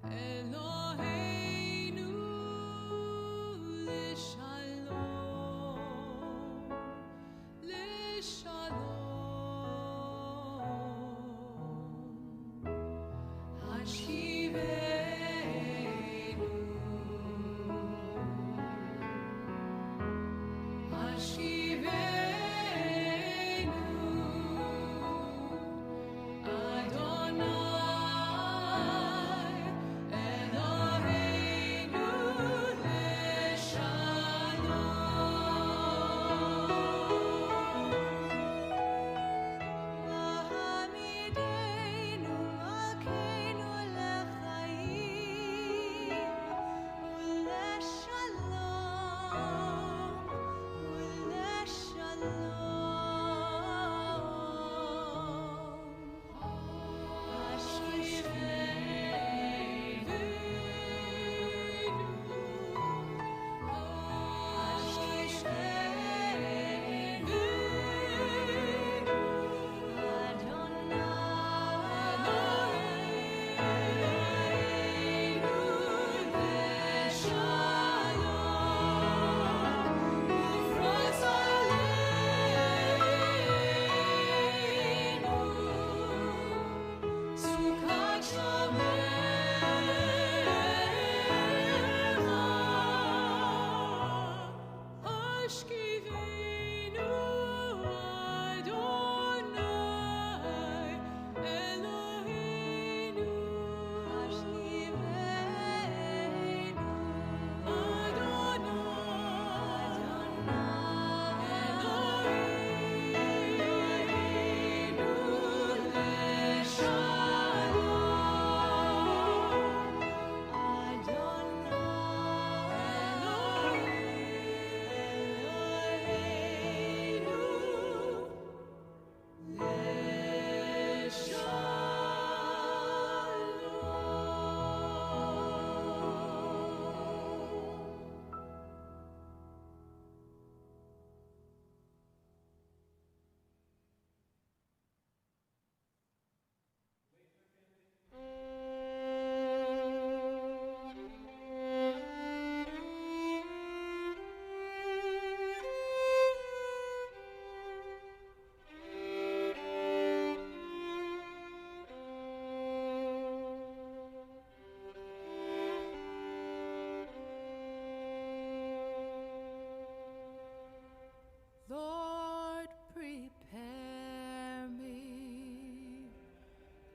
Elohim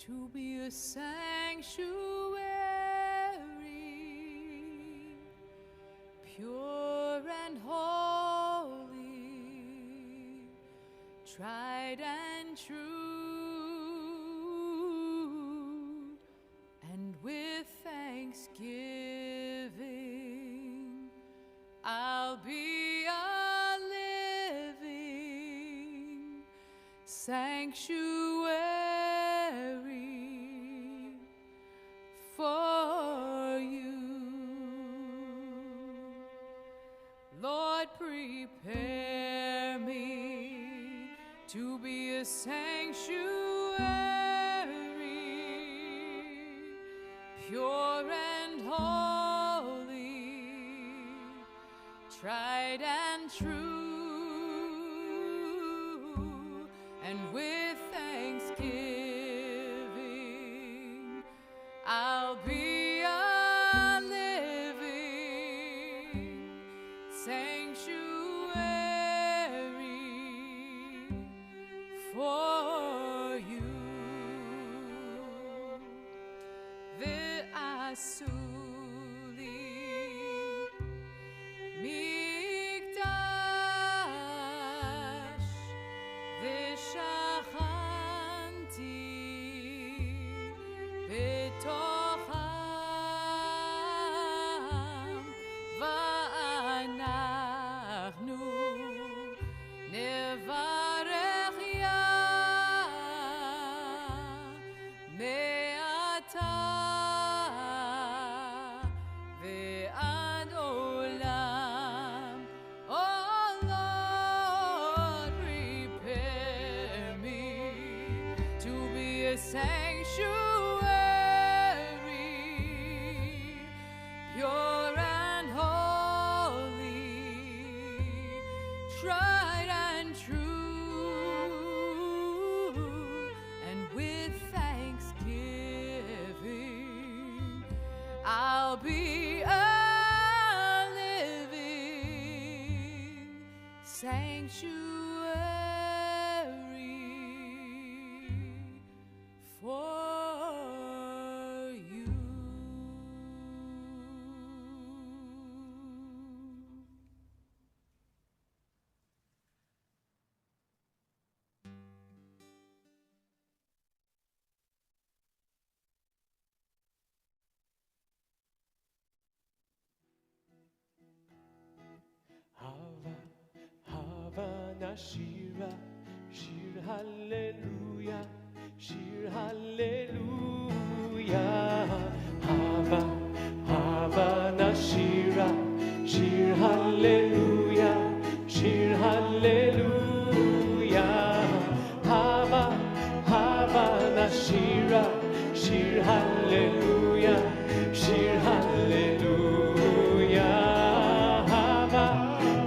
to be a sanctuary, pure and holy, tried and true, and with thanksgiving I'll be a living sanctuary for you. Lord, prepare me to be a sanctuary, pure and holy, tried and true, and with thanksgiving I'll be a living sanctuary for you. Ve'asuli mikdash ve'shachanti betocham va'anachnu nevarech ya me'ata ve'ad olam. Oh Lord, prepare me to be a sanctuary, pure and holy, tried and true, and with thanksgiving I'll be a living sanctuary for you. Hava nashira, shir hallelujah, shir hallelujah. Hava nashira, shir hallelujah, shir hallelujah. Hava nashira, shir hallelujah, shir hallelujah.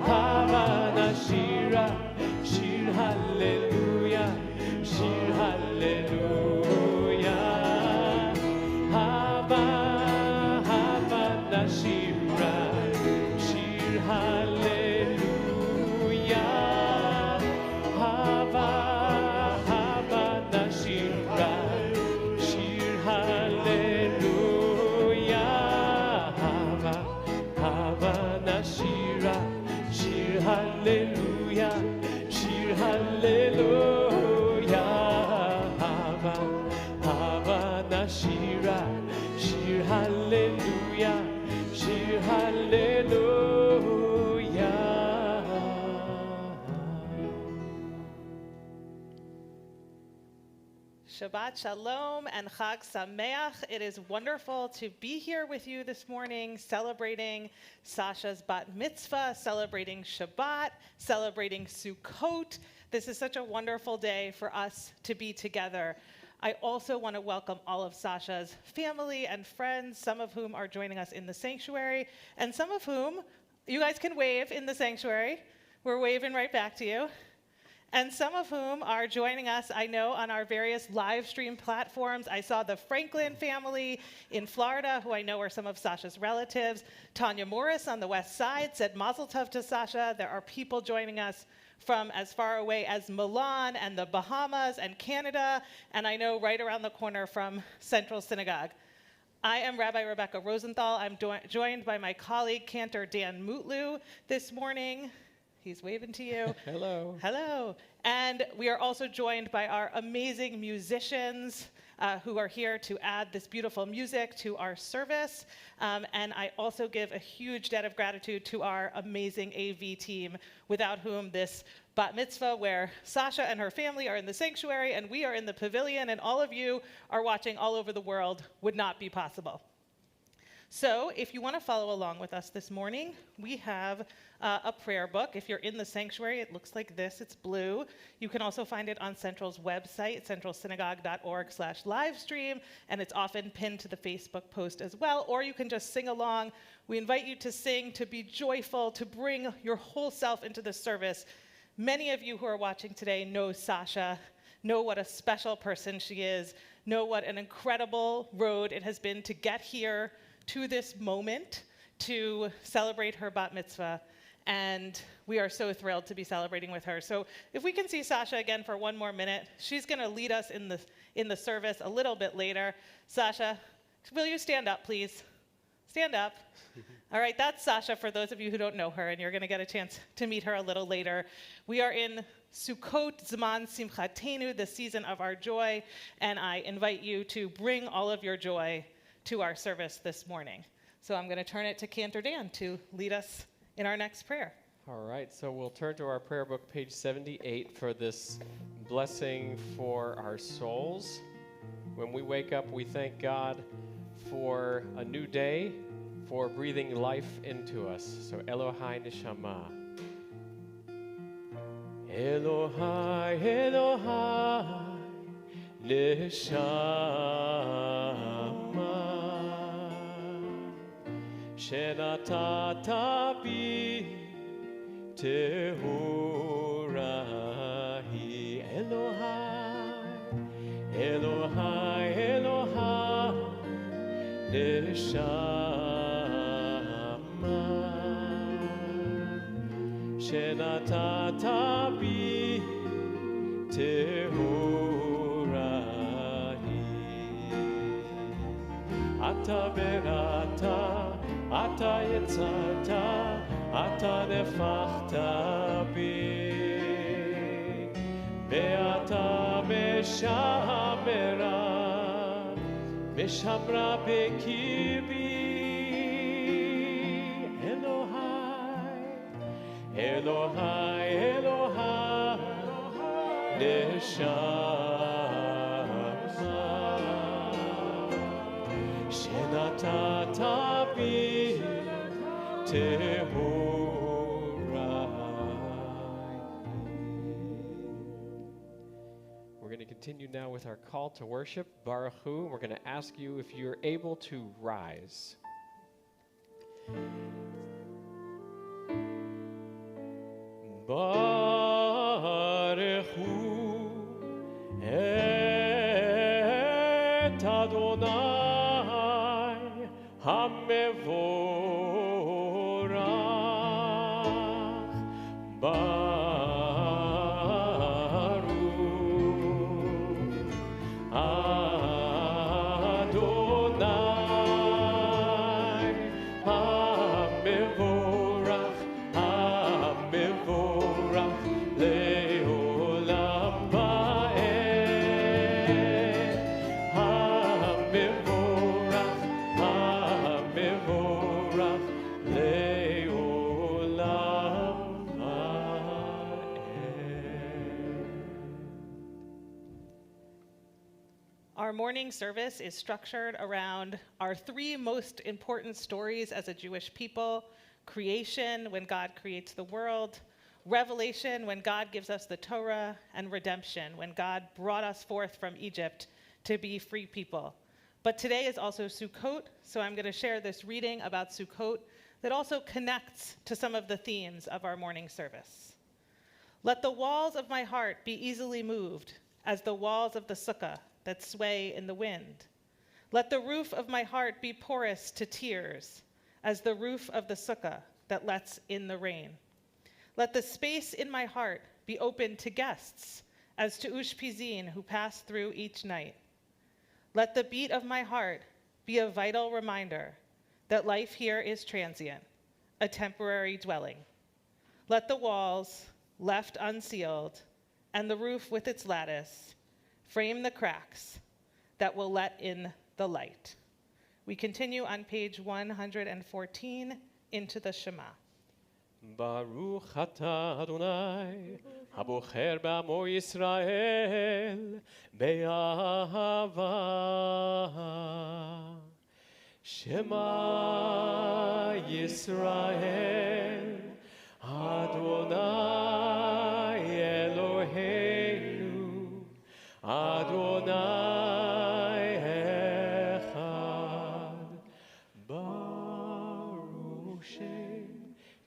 Hava nashira, shir hallelujah, shir hallelujah. Hava nashira, shir hallelujah. Hava nashira, shir hallelujah. Hava nashira, shir hallelujah, shir hallelujah. Hava nashira, shir hallelujah, shir hallelujah. Shabbat Shalom and Chag Sameach. It is wonderful to be here with you this morning, celebrating Sasha's bat mitzvah, celebrating Shabbat, celebrating Sukkot. This is such a wonderful day for us to be together. I also want to welcome all of Sasha's family and friends, some of whom are joining us in the sanctuary, and some of whom, you guys can wave in the sanctuary. We're waving right back to you. And some of whom are joining us, I know, on our various live stream platforms. I saw the Franklin family in Florida, who I know are some of Sasha's relatives. Tanya Morris on the west side said Mazel Tov to Sasha. There are people joining us from as far away as Milan and the Bahamas and Canada, and I know right around the corner from Central Synagogue. I am Rabbi Rebecca Rosenthal. I'm joined by my colleague, Cantor Dan Mutlu, this morning. He's waving to you. Hello. Hello. And we are also joined by our amazing musicians who are here to add this beautiful music to our service. And I also give a huge debt of gratitude to our amazing AV team, without whom this bat mitzvah, where Sasha and her family are in the sanctuary and we are in the pavilion and all of you are watching all over the world, would not be possible. So if you want to follow along with us this morning, we have a prayer book. If you're in the sanctuary, it looks like this. It's blue. You can also find it on Central's website, centralsynagogue.org/livestream, and it's often pinned to the Facebook post as well, or you can just sing along. We invite you to sing, to be joyful, to bring your whole self into the service. Many of you who are watching today know Sasha, know what a special person she is, know what an incredible road it has been to get here to this moment to celebrate her bat mitzvah, and we are so thrilled to be celebrating with her. So if we can see Sasha again for one more minute, she's going to lead us in the service a little bit later. Sasha, will you stand up, please? Stand up. All right, that's Sasha for those of you who don't know her, and you're going to get a chance to meet her a little later. We are in Sukkot, Zman Simchatenu, the season of our joy, and I invite you to bring all of your joy to our service this morning. So I'm going to turn it to Cantor Dan to lead us in our next prayer. All right, so we'll turn to our prayer book, page 78, for this blessing for our souls. When we wake up, we thank God for a new day, for breathing life into us. So Elohai Neshama. Elohai, Elohai Neshama. Shenatata bi tehurahi. Elohai, Elohai, Elohai Neshama. Shenatata bi tehurahi. Ata berata, Ata yetzata, Ata nefachta bi, Be'ata meshamera, Meshamra bekirbi. Elohai, Elohai, Elohai, Neshama, Shenatata bi We're going to continue now with our call to worship, Baruch Hu. We're going to ask you if you're able to rise. Baruch Hu et Adonai Hamevorach. Our morning service is structured around our three most important stories as a Jewish people: creation, when God creates the world; revelation, when God gives us the Torah; and redemption, when God brought us forth from Egypt to be free people. But today is also Sukkot, so I'm going to share this reading about Sukkot that also connects to some of the themes of our morning service. Let the walls of my heart be easily moved as the walls of the sukkah that sway in the wind. Let the roof of my heart be porous to tears as the roof of the sukkah that lets in the rain. Let the space in my heart be open to guests, as to Ushpizin who pass through each night. Let the beat of my heart be a vital reminder that life here is transient, a temporary dwelling. Let the walls, left unsealed, and the roof with its lattice frame the cracks that will let in the light. We continue on page 114 into the Shema. Baruch atah Adonai, habocher ba'amo Yisrael, be'ahava. Shema Yisrael, Adonai Eloheinu, Adonai Echad, Baruch Shem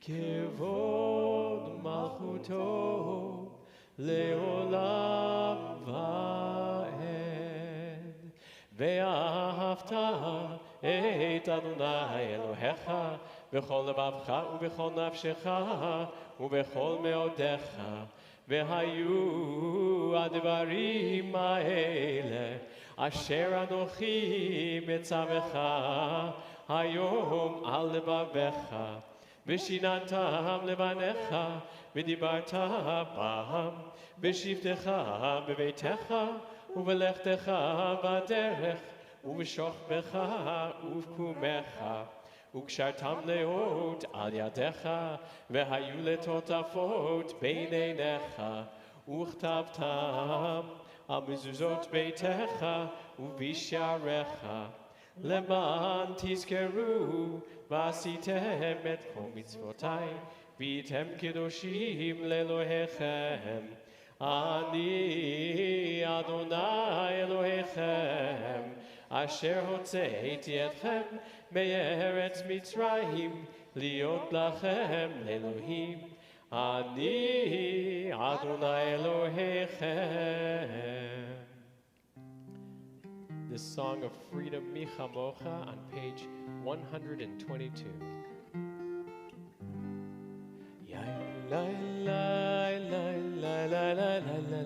Kevod Malchuto Leolam Va'ed, Ve'ahavta et Adonai Elohecha b'chol lebavcha u'b'chol nafshecha u'b'chol meodecha v'hayu advarim ha'ele asher anochi metzavecha hayom al levavecha v'shinantam levanecha v'dibarta bam v'shivtecha b'veitecha u'v'lechtecha b'derech ובשוכבך ובקומך וקשרתם לאות על ידיך והיו לטוטפות בין עיניך וכתבתם על מזוזות ביתך ובשעריך למען תזכרו ועשיתם את כל מצוותיי והייתם קדושים לאלוהיכם אני אדוני אלוהיכם אשר הוצאתי אתכם מארץ מצרים להיות לכם לאלוהים אני אדוני אלוהיכם. This song of freedom Michamocha on page 122. La la la la la la la la la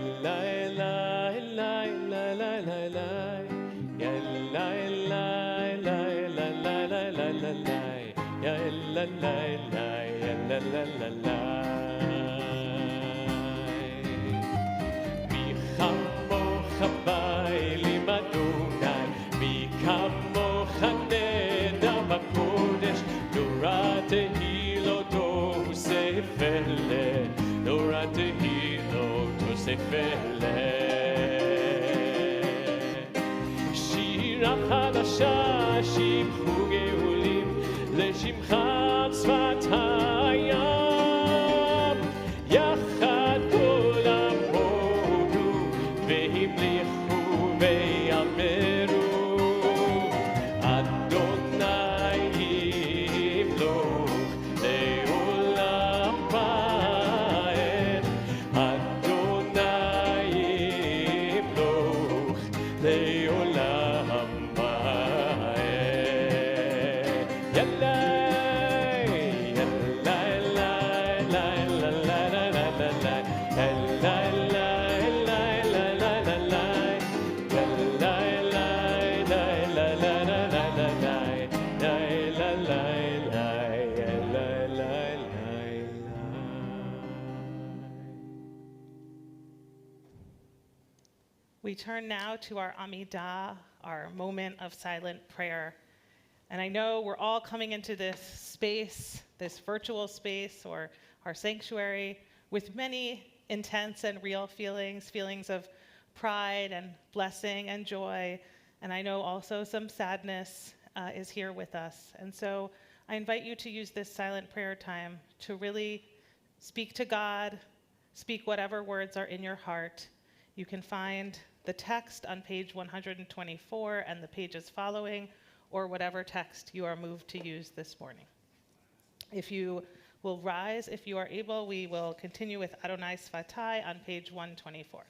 la la la la la la la la ya la la la la la la la la la ya la la la ya la la la la mi chamocha ba'elim Adonai mi kamocha neder b'kodesh Torah tehilot Sefele, Torah tehilot Sefele. שירה חדשה, שיבחו גאולים, לשמך שפת הים. יחד כולם הודו, והמליכו ויאמרו, אדוני ימלוך. We turn now to our Amidah, our moment of silent prayer. And I know we're all coming into this space, this virtual space, or our sanctuary, with many intense and real feelings, feelings of pride and blessing and joy. And I know also some sadness is here with us. And so I invite you to use this silent prayer time to really speak to God, speak whatever words are in your heart. You can find the text on page 124 and the pages following, or whatever text you are moved to use this morning. If you will rise, if you are able, we will continue with Adonai Sfatai on page 124.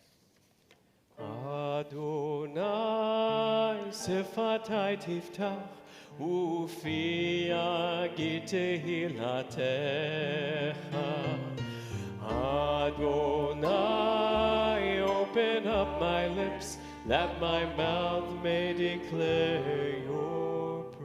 Adonai Sfatai tiftach ufia gitehilhatecha Adonai, open up my lips, that my mouth may declare your praise.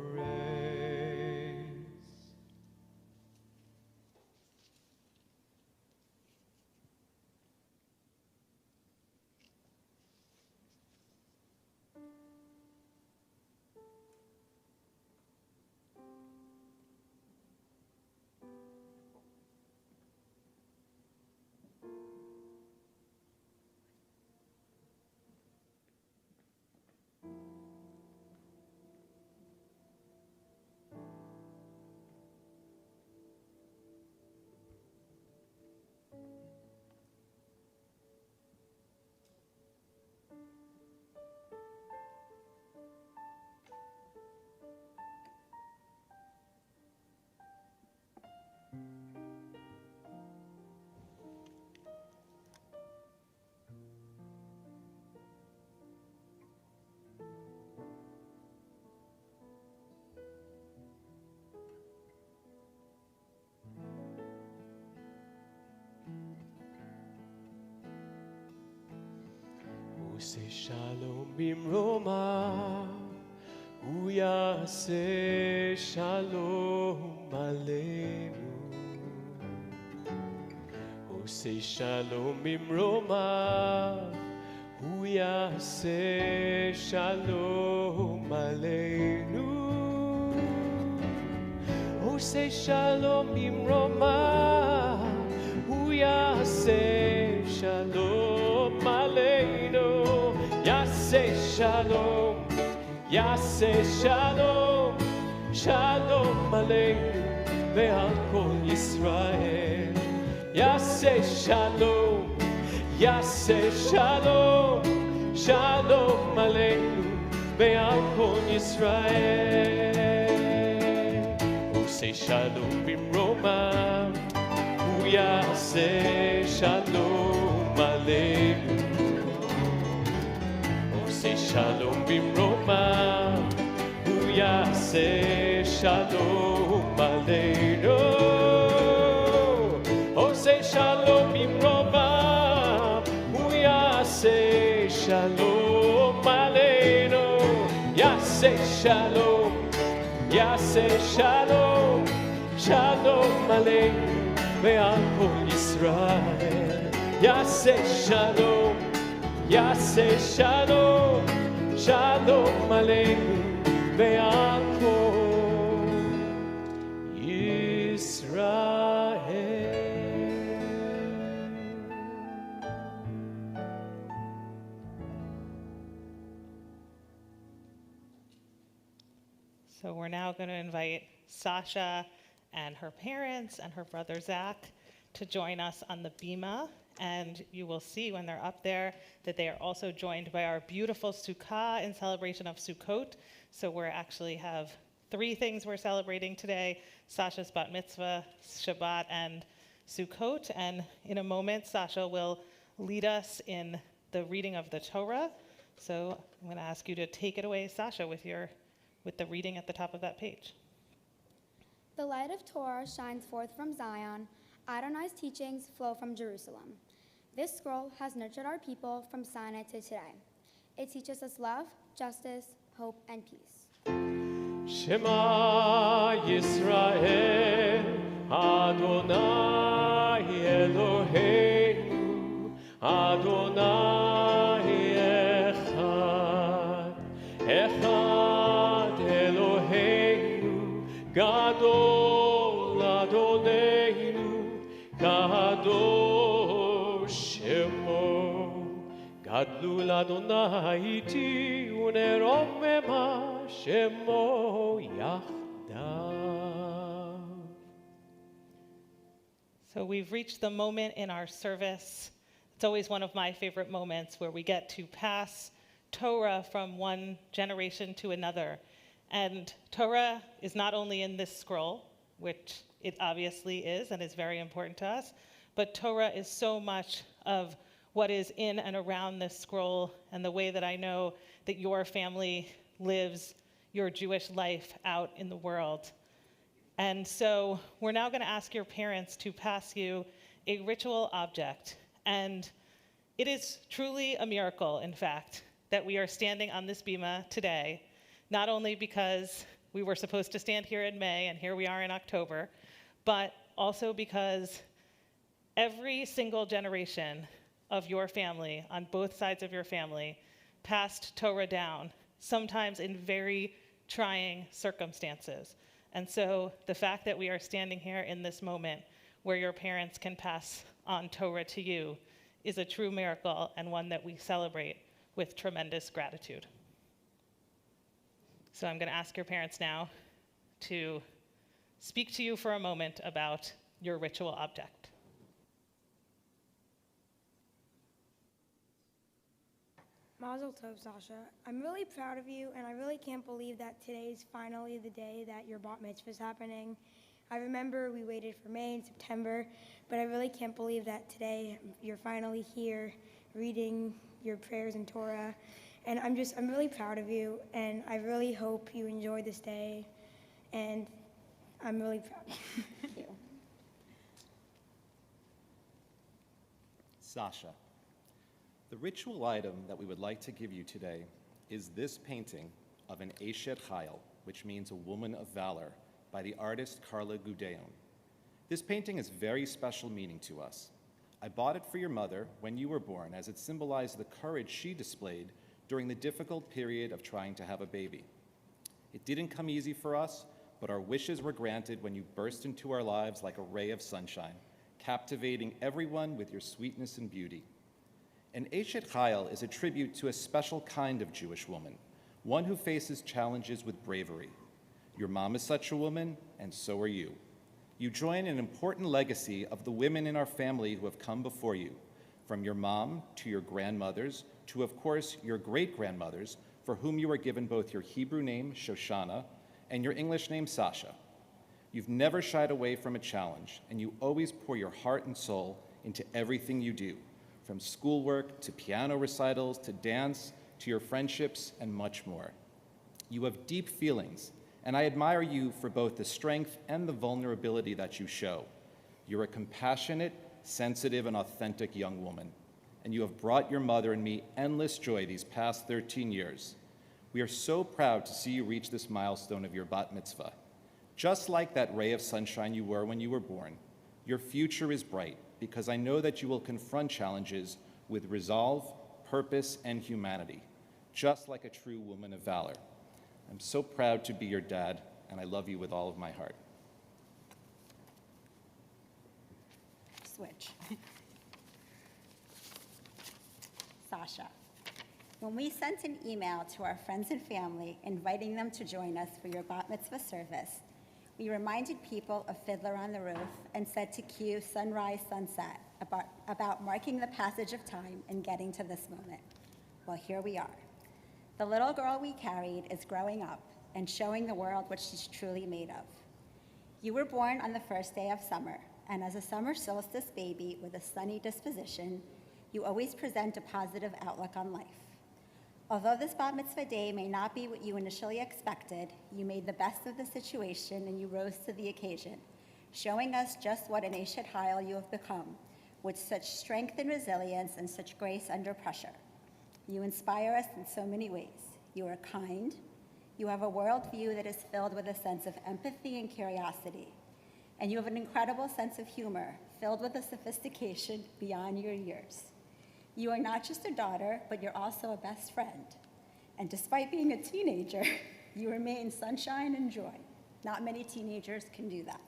Say shalom bimroma, uyase shalom aleinu. Say shalom bimroma, uyase shalom aleinu. Say shalom bimroma, uyase shalom aleinu. Yaseh shalom, Yaseh shalom, shalom aleinu ve'al kol Yisrael. Yaseh shalom, Yaseh shalom, shalom aleinu ve'al kol Yisrael. Oh, say shalom bimroma, Yaseh shalom aleinu. Say shalom bimroma, hu yaseh shalom aleinu. Oh, say shalom bimroma, hu yaseh shalom aleinu. Yaseh shalom, yaseh shalom, shalom aleinu ve'al kol Yisrael. Yaseh shalom, Yaseh shalom, shalom aleinu ve'al kol Yisrael. So we're now going to invite Sasha and her parents and her brother Zach to join us on the bima. And you will see when they're up there that they are also joined by our beautiful Sukkah in celebration of Sukkot. So we actually have 3 things we're celebrating today: Sasha's bat mitzvah, Shabbat, and Sukkot. And in a moment, Sasha will lead us in the reading of the Torah. So I'm going to ask you to take it away, Sasha, with the reading at the top of that page. The light of Torah shines forth from Zion. Adonai's teachings flow from Jerusalem. This scroll has nurtured our people from Sinai to today. It teaches us love, justice, hope, and peace. Shema Yisrael, Adonai Eloheinu, Adonai Echad, Echad Eloheinu, Gadol Adoneinu, Kadosh Shemo, Gadlu Adonai iti uneromema Shemo Yachdav. So we've reached the moment in our service. It's always one of my favorite moments where we get to pass Torah from one generation to another. And Torah is not only in this scroll, which it obviously is and is very important to us, but Torah is so much of what is in and around this scroll and the way that I know that your family lives your Jewish life out in the world. And so we're now going to ask your parents to pass you a ritual object. And it is truly a miracle, in fact, that we are standing on this bima today, not only because we were supposed to stand here in May and here we are in October, but also because every single generation of your family, on both sides of your family, passed Torah down, sometimes in very trying circumstances. And so the fact that we are standing here in this moment where your parents can pass on Torah to you is a true miracle and one that we celebrate with tremendous gratitude. So I'm going to ask your parents now to speak to you for a moment about your ritual object. Mazel tov, Sasha. I'm really proud of you, and I really can't believe that today's finally the day that your bat mitzvah is happening. I remember we waited for May and September, but I really can't believe that today you're finally here reading your prayers in Torah. And I'm really proud of you, and I really hope you enjoy this day, and I'm really proud. Thank you. Sasha, the ritual item that we would like to give you today is this painting of an Eshet Chayil, which means a woman of valor, by the artist Carla Gudeon. This painting has very special meaning to us. I bought it for your mother when you were born, as it symbolized the courage she displayed during the difficult period of trying to have a baby. It didn't come easy for us, but our wishes were granted when you burst into our lives like a ray of sunshine, captivating everyone with your sweetness and beauty. An Eshet Chayil is a tribute to a special kind of Jewish woman, one who faces challenges with bravery. Your mom is such a woman, and so are you. You join an important legacy of the women in our family who have come before you, from your mom to your grandmothers to, of course, your great-grandmothers, for whom you were given both your Hebrew name, Shoshana, and your English name, Sasha. You've never shied away from a challenge, and you always pour your heart and soul into everything you do, from schoolwork to piano recitals to dance to your friendships and much more. You have deep feelings, and I admire you for both the strength and the vulnerability that you show. You're a compassionate, sensitive, and authentic young woman, and you have brought your mother and me endless joy these past 13 years. We are so proud to see you reach this milestone of your bat mitzvah. Just like that ray of sunshine you were when you were born, your future is bright, because I know that you will confront challenges with resolve, purpose, and humanity, just like a true woman of valor. I'm so proud to be your dad, and I love you with all of my heart. Switch. Sasha, when we sent an email to our friends and family inviting them to join us for your bat mitzvah service, we reminded people of Fiddler on the Roof and said to cue sunrise, sunset, about marking the passage of time and getting to this moment. Well, here we are. The little girl we carried is growing up and showing the world what she's truly made of. You were born on the first day of summer, and as a summer solstice baby with a sunny disposition, you always present a positive outlook on life. Although this bat mitzvah day may not be what you initially expected, you made the best of the situation and you rose to the occasion, showing us just what an Eshet Chayil you have become, with such strength and resilience and such grace under pressure. You inspire us in so many ways. You are kind. You have a worldview that is filled with a sense of empathy and curiosity. And you have an incredible sense of humor, filled with a sophistication beyond your years. You are not just a daughter, but you're also a best friend. And despite being a teenager, you remain sunshine and joy. Not many teenagers can do that.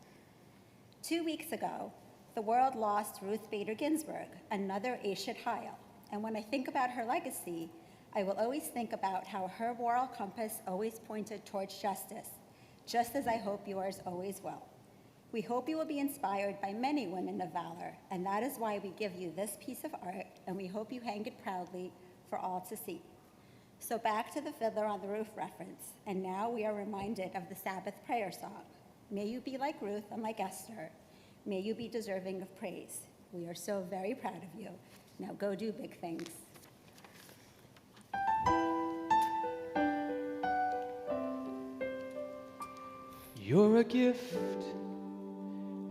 2 weeks ago, the world lost Ruth Bader Ginsburg, another Eshet Chayil. And when I think about her legacy, I will always think about how her moral compass always pointed towards justice, just as I hope yours always will. We hope you will be inspired by many women of valor, and that is why we give you this piece of art, and we hope you hang it proudly for all to see. So back to the Fiddler on the Roof reference, and now we are reminded of the Sabbath prayer song. May you be like Ruth and like Esther. May you be deserving of praise. We are so very proud of you. Now go do big things. You're a gift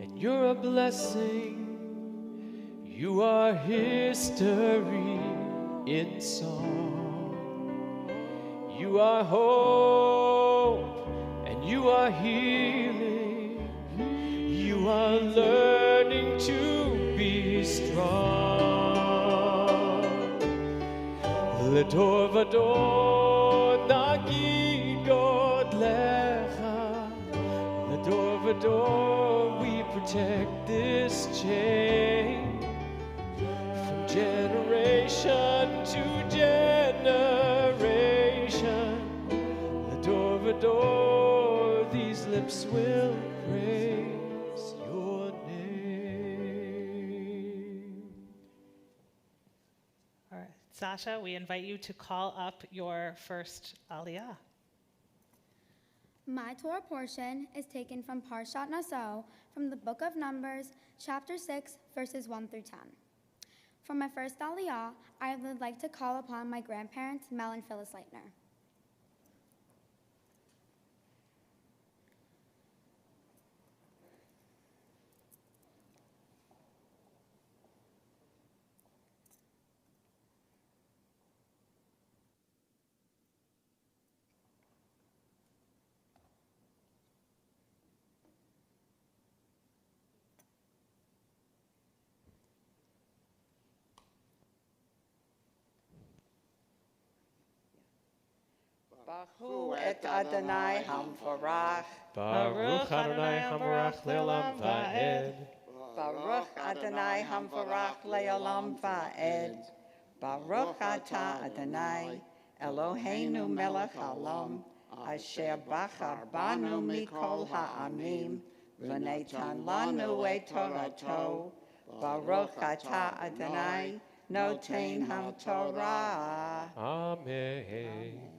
and you're a blessing. You are history in song. You are hope and you are healing. You are learning to be strong. Ledor vador nagid God lecha. Ledor vador we protect this chain. From generation to generation, Ledor vador these lips will praise your name. All right, Sasha, we invite you to call up your first Aliyah. My Torah portion is taken from Parshat Naso, from the book of Numbers, chapter 6, verses 1 through 10. For my first Aliyah, I would like to call upon my grandparents, Mel and Phyllis Leitner. Baruch et Adonai Hamvarach. Baruch Adonai Hamvarach Le'olam Va'ed. Baruch Adonai Hamvarach Le'olam Va'ed. Baruch Atah Adonai Eloheinu melech haolam asher bachar banu mikol ha'amim v'neitan lanu et Torato. Baruch Atah Adonai noten HaTorah. Amen.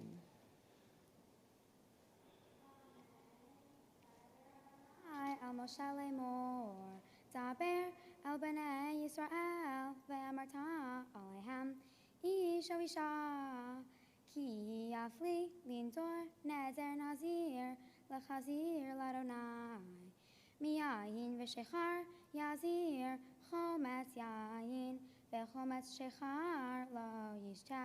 El Moshe Lemor, Daber El Bnei Yisrael, Ve'amarta Alehem, Ish o Isha, Ki Yafli Lindor Nezer Nazir, Lechazir Ladonai, Miyayin V'Shechar Yazir, Chometz Yayin, Ve'chometz Shechar Lo Yishta,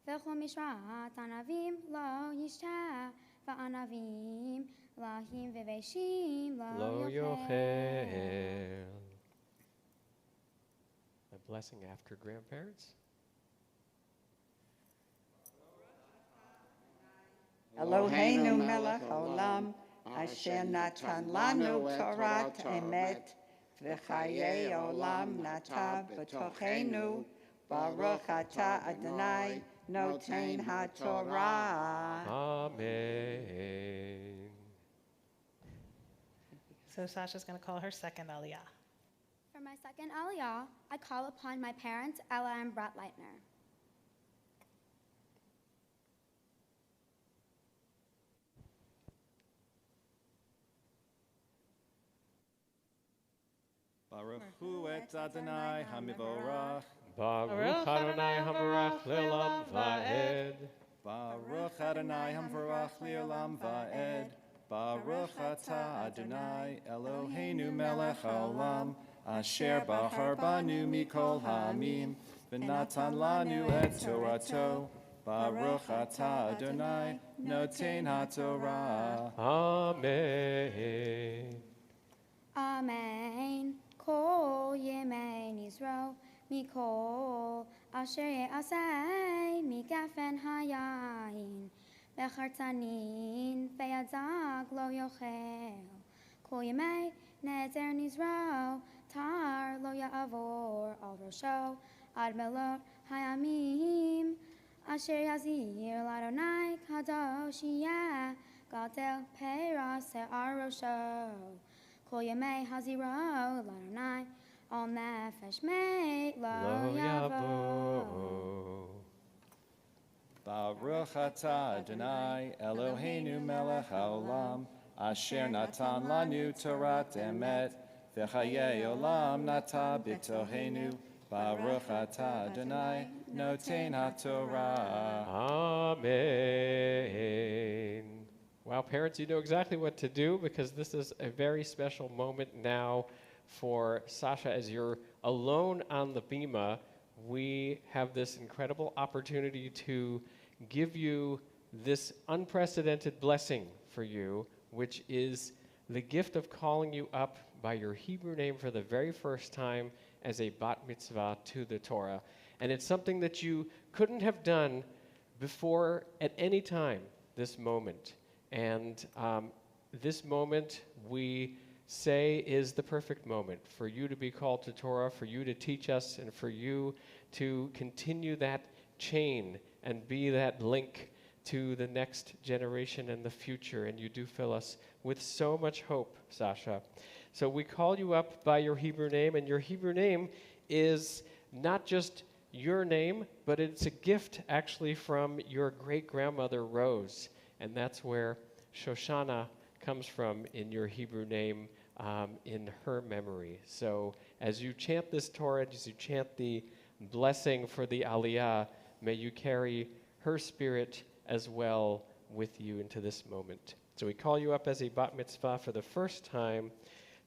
Ve'chom Mishrat Anavim Lo Yishta, Ve'anavim Lahim v'veishim Lo yochel. A blessing after grandparents. Eloheinu melech haolam asher natan lanu Torah emet v'chayei olam nata b'tochenu baruch atah Adonai noten HaTorah. Amen. So Sasha's going to call her second Aliyah. For my second Aliyah, I call upon my parents, Ella and Brett Leitner. Baruch hu et Adonai hamivorach. Baruch Adonai Hamvarach Le'olam Va'ed. Baruch Adonai hamvarach le'olam va'ed. Baruch atah Adonai Eloheinu melech haolam asher bachar banu mikol ha'amim v'natan lanu et Torato. Baruch atah Adonai noten HaTorah. Amen. Amen. Kol yemei nizro mikol asher ye'asei migafen hayayin. Bechartanin ve'yadzag lo yochel. Kol yemei nezer nizro tar lo ya'avor al rosho ad melot hayamim. Asher yazir l'Adonai kadosh yeh gadel peras se'ar rosho. Kol yemei haziro l'Adonai al nefesh mei lo yavo. Baruch atah Adonai Eloheinu melech haolam asher natan lanu Torat emet v'chayei olam nata b'tohenu. Baruch atah Adonai noten HaTorah. Amen. Wow, parents, you know exactly what to do because this is a very special moment now for Sasha, as you're alone on the bima, we have this incredible opportunity to give you this unprecedented blessing for you, which is the gift of calling you up by your Hebrew name for the very first time as a bat mitzvah to the Torah. And it's something that you couldn't have done before at any time, this moment. And this moment, we say, is the perfect moment for you to be called to Torah, for you to teach us, and for you to continue that chain and be that link to the next generation and the future. And you do fill us with so much hope, Sasha. So we call you up by your Hebrew name, and your Hebrew name is not just your name, but it's a gift actually from your great-grandmother Rose, and that's where Shoshana comes from in your Hebrew name, in her memory. So as you chant this Torah, as you chant the blessing for the Aliyah, may you carry her spirit as well with you into this moment. So we call you up as a bat mitzvah for the first time.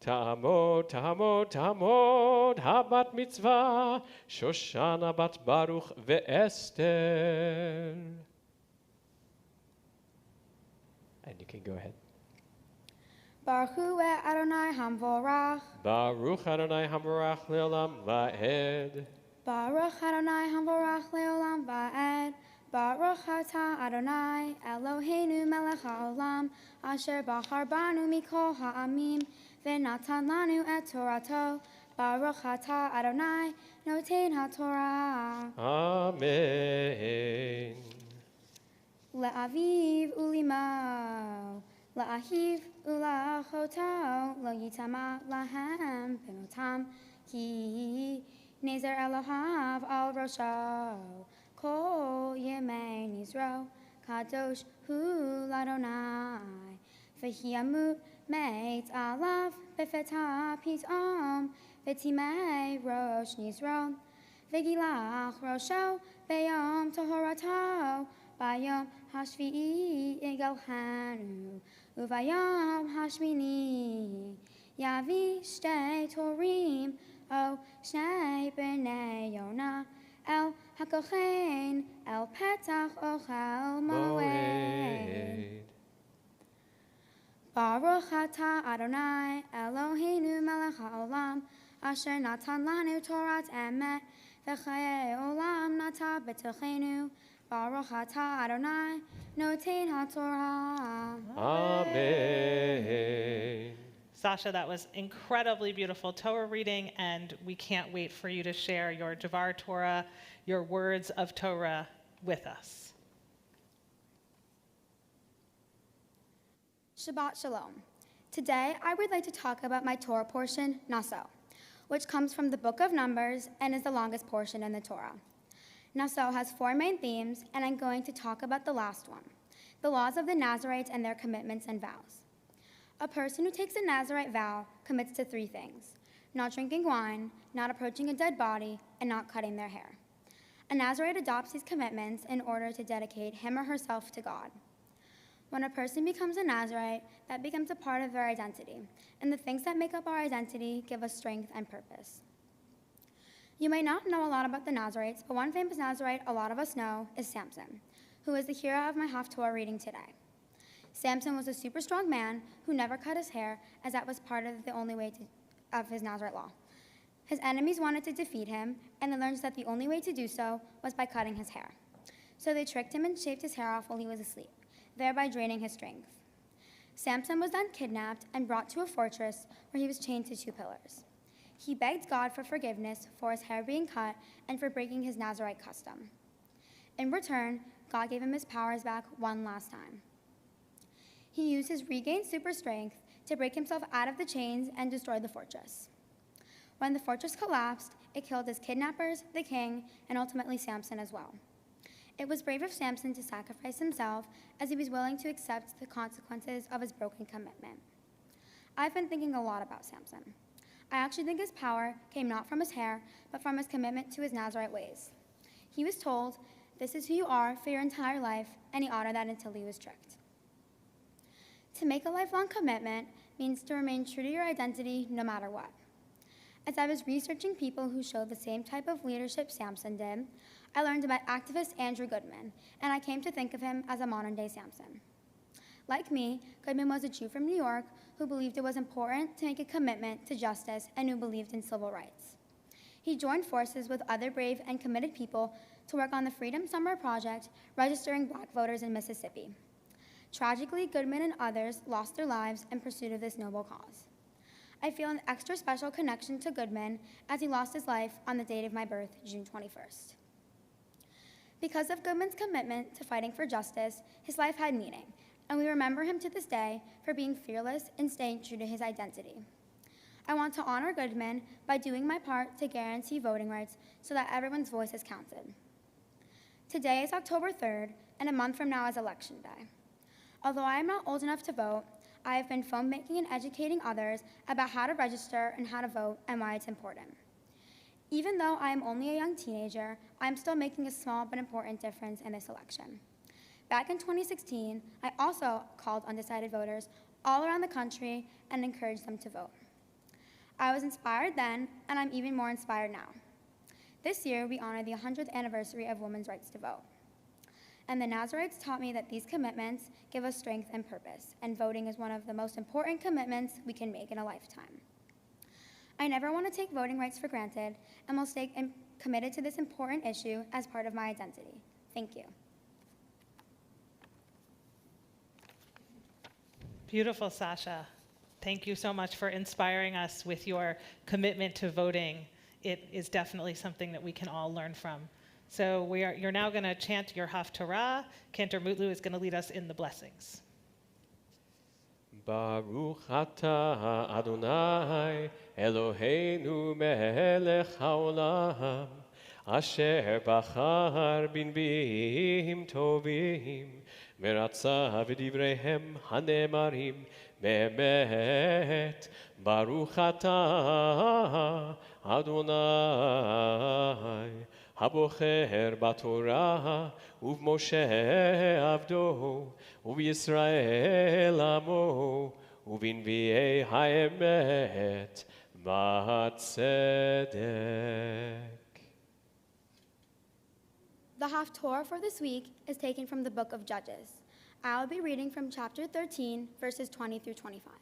Ta'amod, ta'amod, ta'amod, ha-bat mitzvah, Shoshana bat Baruch ve'Esther. And you can go ahead. Baruch Hu Adonai Hamvorach. Baruch Adonai Hamvorach leolam va'ed. Baruch Adonai Hamvorach leolam va'ed. Baruch Atah Adonai Eloheinu melech haolam asher bachar banu mikol ha'amim v'natan lanu et Torato. Baruch Atah Adonai noten ha'Torah. Amen. Le'aviv u'limo, le'ahiv u'la'achoto, lo yitama lahem b'motam, ki nezer Elohav al rosho, kol yemei nizro, kadosh hu l'Adonai, v'hi yamut meit alav b'feta pitom, v'timei rosh nizro, v'gilach rosho b'yom tohorato, Bayom hashvi'i igalchanu, uvayom hashmini, yavi shtei torim, o shnei b'nei Yonah, el hakochen, el petach ochel moed. Baruch atah Adonai, Eloheinu melech haolam, asher natan lanu Torat emet, v'chayei olam nata b'tochenu, Baruch atah Adonai, noten ha'Torah. Amen. Sasha, that was incredibly beautiful Torah reading, and we can't wait for you to share your Devar Torah, your words of Torah with us. Shabbat Shalom. Today, I would like to talk about my Torah portion, Naso, which comes from the book of Numbers and is the longest portion in the Torah. Naso has 4 main themes, and I'm going to talk about the last one, the laws of the Nazarites and their commitments and vows. A person who takes a Nazarite vow commits to 3 things: not drinking wine, not approaching a dead body, and not cutting their hair. A Nazarite adopts these commitments in order to dedicate him or herself to God. When a person becomes a Nazarite, that becomes a part of their identity, and the things that make up our identity give us strength and purpose. You may not know a lot about the Nazarites, but one famous Nazarite a lot of us know is Samson, who is the hero of my Haftorah reading today. Samson was a super strong man who never cut his hair, as that was part of the only way of his Nazarite law. His enemies wanted to defeat him, and they learned that the only way to do so was by cutting his hair. So they tricked him and shaved his hair off while he was asleep, thereby draining his strength. Samson was then kidnapped and brought to a fortress where he was chained to 2 pillars. He begged God for forgiveness for his hair being cut and for breaking his Nazarite custom. In return, God gave him his powers back one last time. He used his regained super strength to break himself out of the chains and destroy the fortress. When the fortress collapsed, it killed his kidnappers, the king, and ultimately Samson as well. It was brave of Samson to sacrifice himself, as he was willing to accept the consequences of his broken commitment. I've been thinking a lot about Samson. I actually think his power came not from his hair, but from his commitment to his Nazarite ways. He was told, "This is who you are for your entire life," and he honored that until he was tricked. To make a lifelong commitment means to remain true to your identity no matter what. As I was researching people who showed the same type of leadership Samson did, I learned about activist Andrew Goodman, and I came to think of him as a modern-day Samson. Like me, Goodman was a Jew from New York who believed it was important to make a commitment to justice and who believed in civil rights. He joined forces with other brave and committed people to work on the Freedom Summer Project, registering black voters in Mississippi. Tragically, Goodman and others lost their lives in pursuit of this noble cause. I feel an extra special connection to Goodman as he lost his life on the date of my birth, June 21st. Because of Goodman's commitment to fighting for justice, his life had meaning, and we remember him to this day for being fearless and staying true to his identity. I want to honor Goodman by doing my part to guarantee voting rights so that everyone's voice is counted. Today is October 3rd, and a month from now is Election Day. Although I am not old enough to vote, I have been phone banking and educating others about how to register and how to vote and why it's important. Even though I am only a young teenager, I am still making a small but important difference in this election. Back in 2016, I also called undecided voters all around the country and encouraged them to vote. I was inspired then, and I'm even more inspired now. This year, we honor the 100th anniversary of women's rights to vote. And the Nazarites taught me that these commitments give us strength and purpose, and voting is one of the most important commitments we can make in a lifetime. I never want to take voting rights for granted, and will stay committed to this important issue as part of my identity. Thank you. Beautiful, Sasha. Thank you so much for inspiring us with your commitment to voting. It is definitely something that we can all learn from. So you're now going to chant your Haftarah. Cantor Mutlu is going to lead us in the blessings. Baruch atah Adonai Eloheinu melech haolam asher bachar binbim tovim meratza v'divreihem hanemarim be'emet Baruch atah Adonai הבוחר בתורה ובמשה עבדו ובישראל עמו ובנביאי האמת והצדק. The Haftorah for this week is taken from the book of Judges. I will be reading from chapter 13, verses 20 through 25.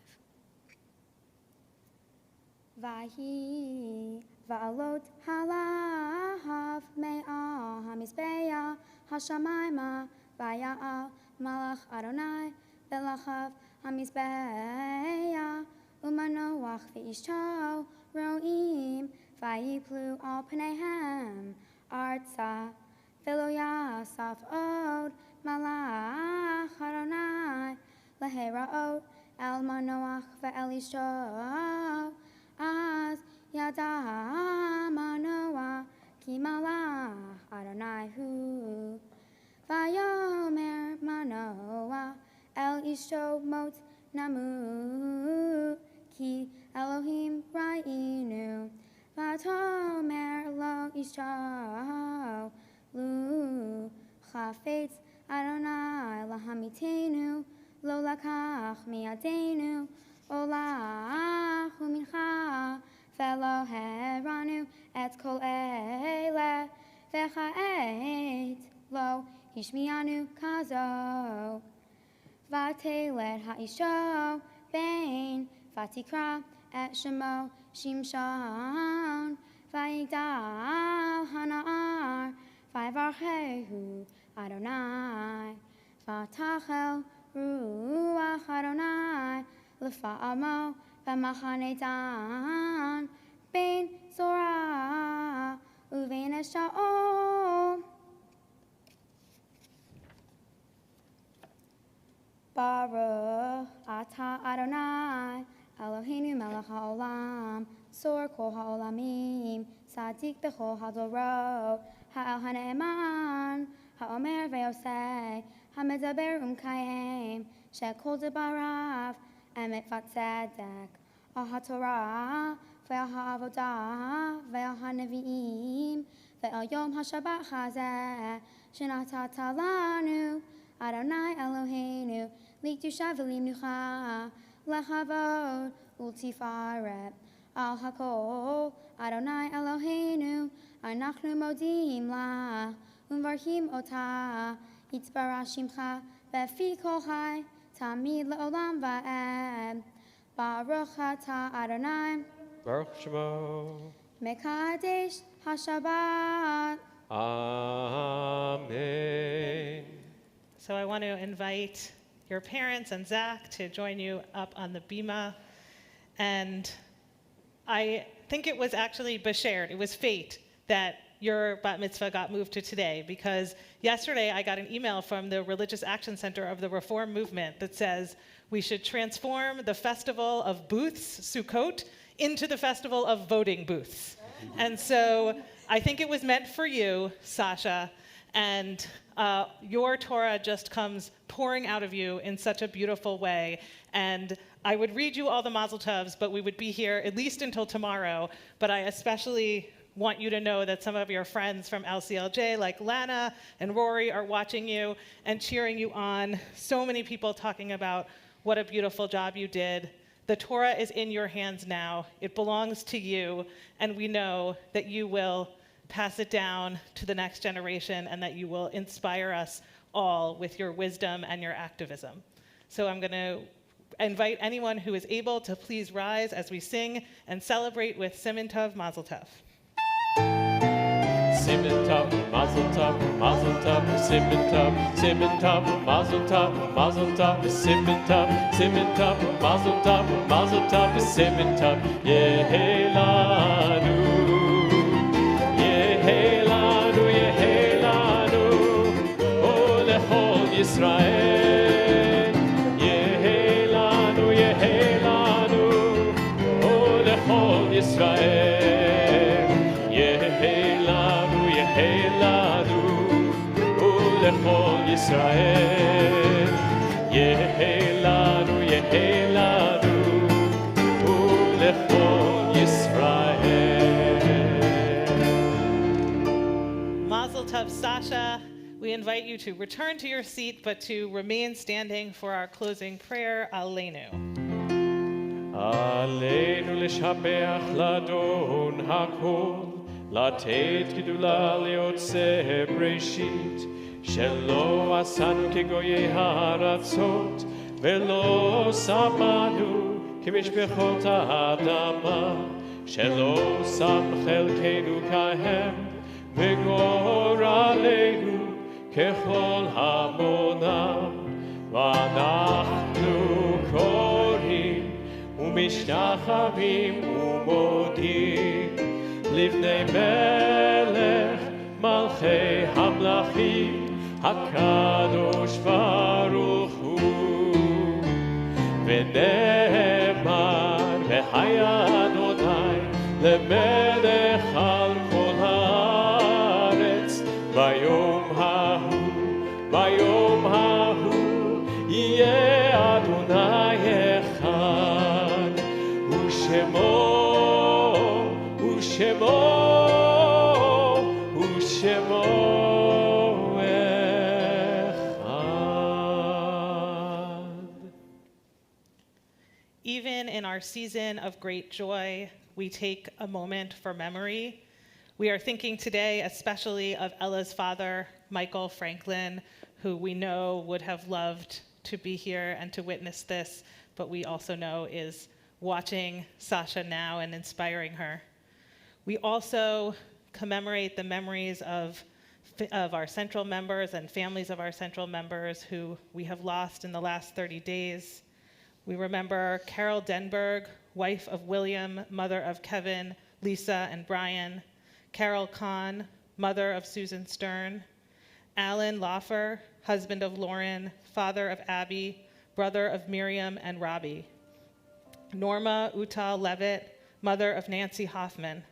Vahi va'alot halahav me'ah hamizbeah hashamayma vaya'al malach Adonai v'lachav hamizbeah umanoach v'ishto ro'im vayiplu al pneihem artza v'lo yasaf od malach Adonai lehera'ot el manoach ve'el ishto Az yada manoah ki malach Adonai hu vayomer manoah el ishto mot namu ki Elohim ra'inu vatomer lo ishto lu chafetz Adonai lahamitenu lo lakach miadenu olach umincha velo heranu et kol ele v'cha'et lo hishmianu kazo vatelet ha'isho bein vatikra et shemo shimshon vayigdal hana'ar vayvarchehu Adonai vatachel ruach Adonai L'fa'amo v'machane dan bein Zorah uvein Esha'ol. Baruch atah Adonai Eloheinu melech ha'olam sor kol ha'olamim sadik b'chol hadorot ha'el ha'ne'eman ha'omer ve'osei ha'medaber umkayim she'kol debarav emet v'tzedek al haTorah ve'al ha'avodah ve'al ha'nevi'im ve'al yom ha'shabbat chazeh shenatata lanu Adonai Eloheinu likdusha v'limnucha lechavod ultifaret Al hakol, Adonai Eloheinu, Anachnu modim la, Umvarhim ota, Yitzbarach shimcha, Befi kol hai, Tamid le'olam va'ed, Baruch atah Adonai, Baruch Shemo. Mekadesh HaShabbat. Amen. So I want to invite your parents and Zach to join you up on the bima. And I think it was actually Bashared, it was fate that your bat mitzvah got moved to today, because yesterday I got an email from the Religious Action Center of the Reform Movement that says we should transform the festival of booths, Sukkot, into the festival of voting booths. And so I think it was meant for you, Sasha, and your Torah just comes pouring out of you in such a beautiful way. And I would read you all the mazel tovs, but we would be here at least until tomorrow. But I especially want you to know that some of your friends from LCLJ, like Lana and Rory, are watching you and cheering you on. So many people talking about what a beautiful job you did. The Torah is in your hands now. It belongs to you, and we know that you will pass it down to the next generation and that you will inspire us all with your wisdom and your activism. So I'm going to invite anyone who is able to please rise as we sing and celebrate with Siman Tov Mazel Tov. Siman Tov, Mazel Tov, Mazel Tov, Siman Tov, Siman Tov, Mazel Tov, Mazel Tov, Siman Tov, Siman Tov, Mazel Tov, Mazel Tov, Siman Tov, Yehelanu, Yehelanu, Yehelanu, O lechol Yisrael, Yehelanu, Yehelanu, O lechol Yisrael, Yehelanu, Yehelanu, Ulechol Yisrael. Yehelanu, Yehelanu, Ulechol Yisrael. Mazel Tov, Sasha. We invite you to return to your seat, but to remain standing for our closing prayer, Aleinu. עלינו לשבח לאדון הכל, לתת גדולה ליוצא בראשית, שלא עשנו כגויי הארצות, ולא שמנו כמשפחות האדמה, שלא שם חלקנו כהם, וגורלנו ככל המונם, ואנחנו קוראים ומשתחווים ומודים לפני מלך מלכי המלכים הקדוש ברוך הוא. ונאמר והיה אדוני למלך על כל הארץ ביום ההוא יהיה אדוני אחד ושמו אחד. Even in our season of great joy, we take a moment for memory. We are thinking today especially of Ella's father, Michael Franklin, who we know would have loved to be here and to witness this, but we also know is watching Sasha now and inspiring her. We also commemorate the memories of our Central members and families of our Central members who we have lost in the last 30 days. We remember Carol Denberg, wife of William, mother of Kevin, Lisa, and Brian. Carol Kahn, mother of Susan Stern. Alan Loffer, husband of Lauren, father of Abby, brother of Miriam and Robbie. Norma Utal Levitt, mother of Nancy Hoffman.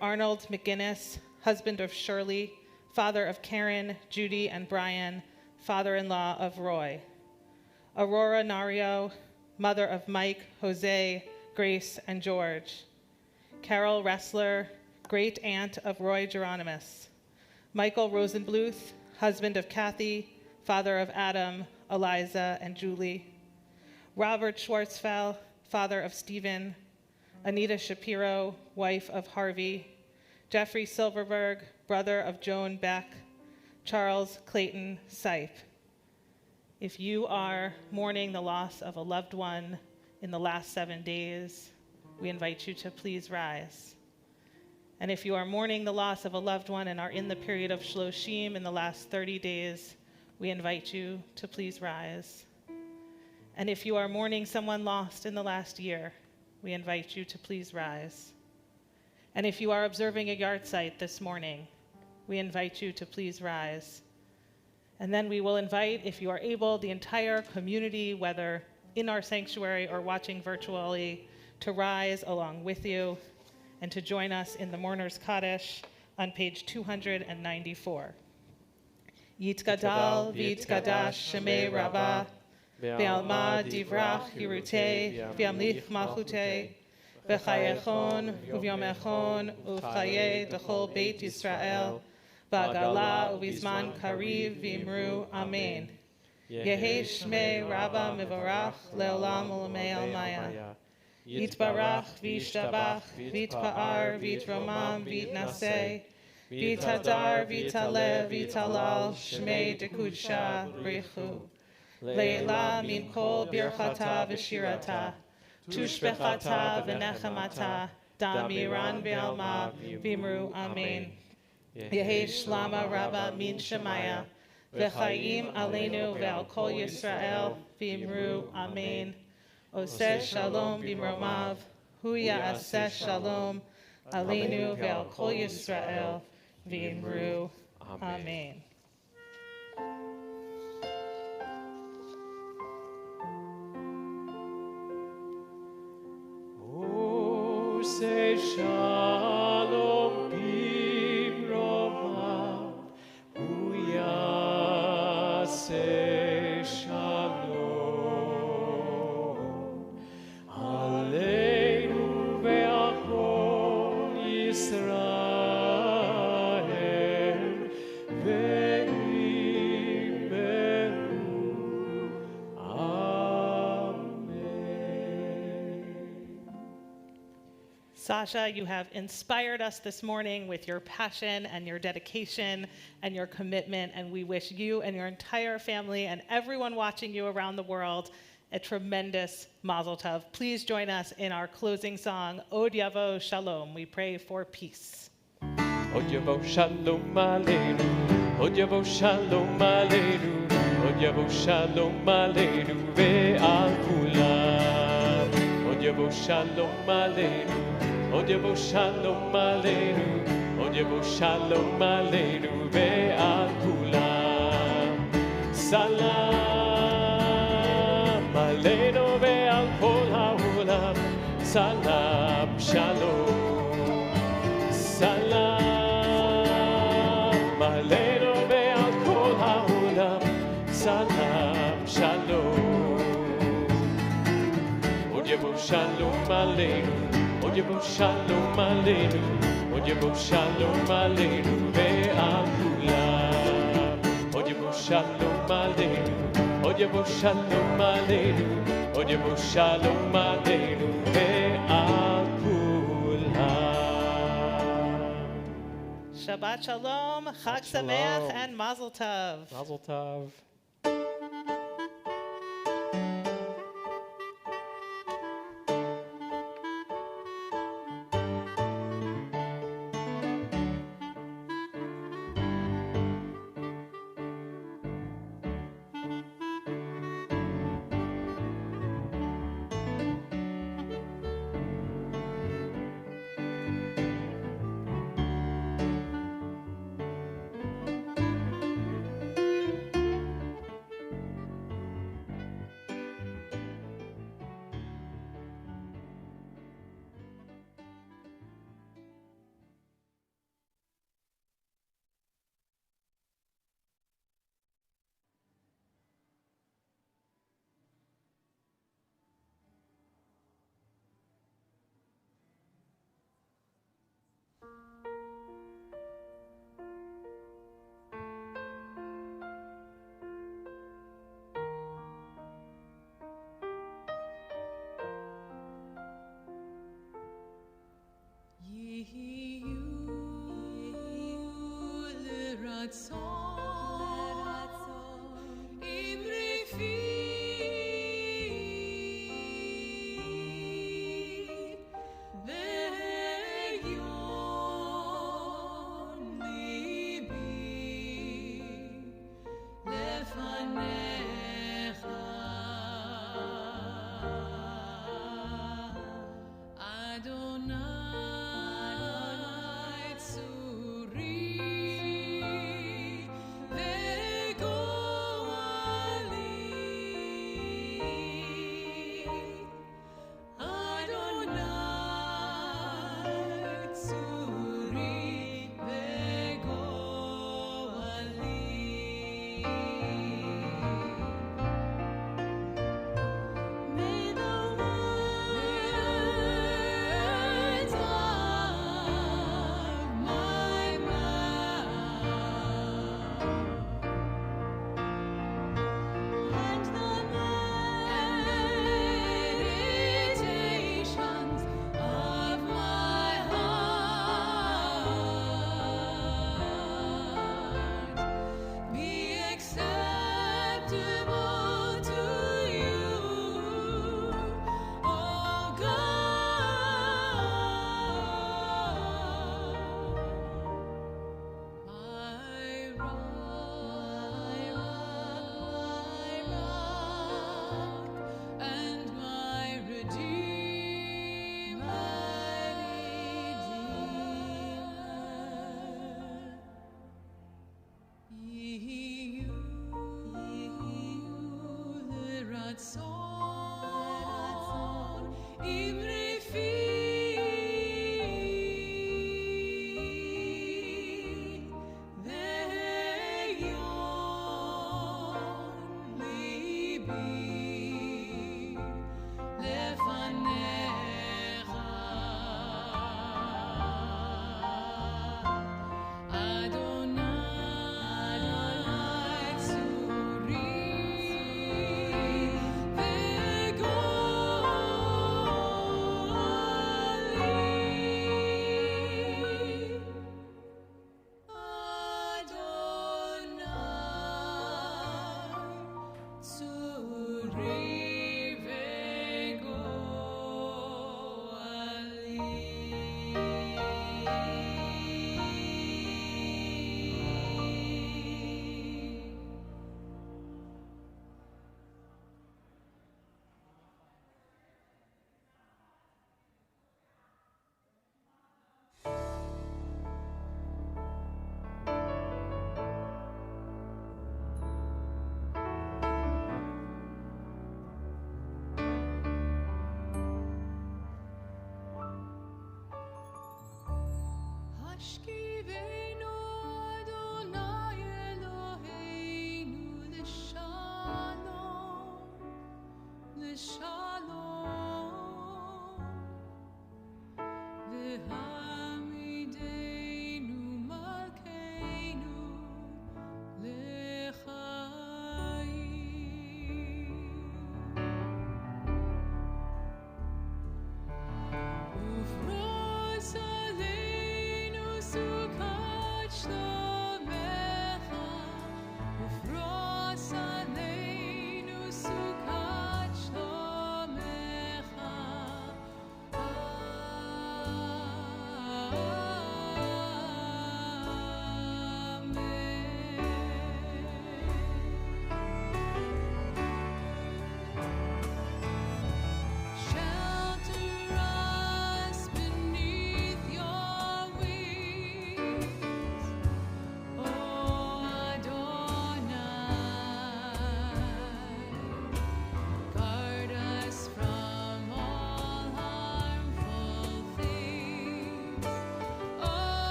Arnold McGinnis, husband of Shirley, father of Karen, Judy, and Brian, father-in-law of Roy. Aurora Nario, mother of Mike, Jose, Grace, and George. Carol Ressler, great aunt of Roy Geronimus. Michael Rosenbluth, husband of Kathy, father of Adam, Eliza, and Julie. Robert Schwartzfeld, father of Stephen. Anita Shapiro, wife of Harvey, Jeffrey Silverberg, brother of Joan Beck, Charles Clayton Sipe. If you are mourning the loss of a loved one in the last 7 days, we invite you to please rise. And if you are mourning the loss of a loved one and are in the period of Shloshim in the last 30 days, we invite you to please rise. And if you are mourning someone lost in the last year, we invite you to please rise. And if you are observing a yard site this morning, we invite you to please rise. And then we will invite, if you are able, the entire community, whether in our sanctuary or watching virtually, to rise along with you and to join us in the Mourner's Kaddish on page 294. Yitgadal v'yitkadash shemei Rabbah, ve'alma divrach yirutei, ve'amlich malchutei, ve'chayechon u'vyomechon u'chayei b'chol Beit Yisrael, v'agala u'vizman kariv v'imru amen. Yehi shmei Rabbah mivarach le'olam u'lamei almaya. Yitbarach v'yishtabach v'yitpa'ar v'yitromam v'yitnaseh v'yitadar v'yitaleh v'yitalal shmei dekudsha b'richu. Le'ela min kol birchata v'shirata tushbechata v'nechamata damiran v'alma v'imru amen. Yehi shlama Rabbah min shemaya v'chayim aleinu ve'al kol Yisrael v'imru amen. Oseh shalom b'mromav, hu ya'aseh shalom, aleinu ve'al kol Yisrael, v'imru, amen. Oseh shalom b'mromav, hu ya'aseh shalom. Sasha, you have inspired us this morning with your passion and your dedication and your commitment, and we wish you and your entire family and everyone watching you around the world a tremendous mazel tov. Please join us in our closing song, Odyavo Shalom. We pray for peace. Odyavo Shalom Aleinu, Odyavo Shalom Aleinu, Odyavo Shalom Aleinu ve'al kulam. Odyavo Shalom Aleinu, Odyavo Shalom Aleinu, Odyavo Shalom Aleinu ve'al kulam. Salam Aleinu ve'al kol ha'olam. Salam Shalom. Salam Aleinu ve'al kol ha'olam. Salam Shalom. Odyavo Shalom Aleinu, Odyavo Shalom Aleinu, Odyavo Shalom Aleinu ve'al kulam. Odyavo Shalom Aleinu, Odyavo Shalom Aleinu, Odyavo Shalom Aleinu ve'al kulam. Shabbat Shalom, Chag Sameach, and Mazel Tov. Mazel Tov.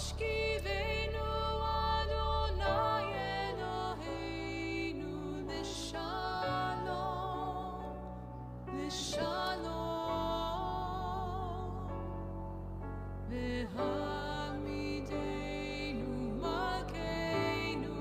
Ashkivenu Adonai Eloheinu L'shalom, L'shalom, V'hamidenu Malkeinu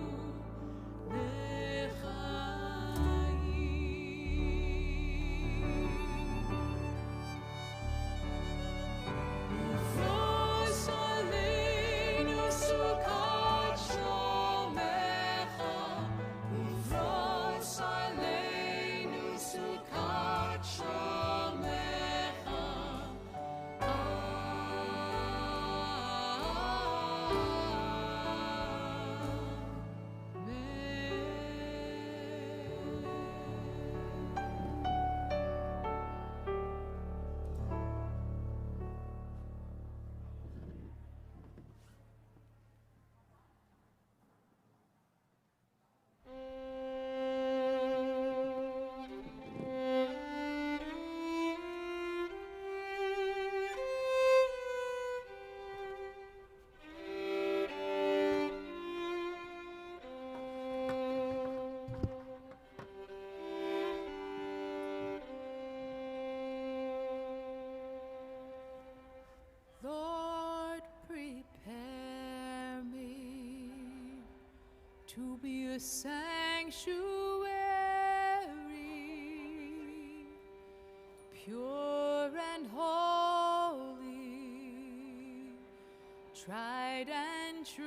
Lord, prepare me to be a sanctuary, pure and holy, tried and true,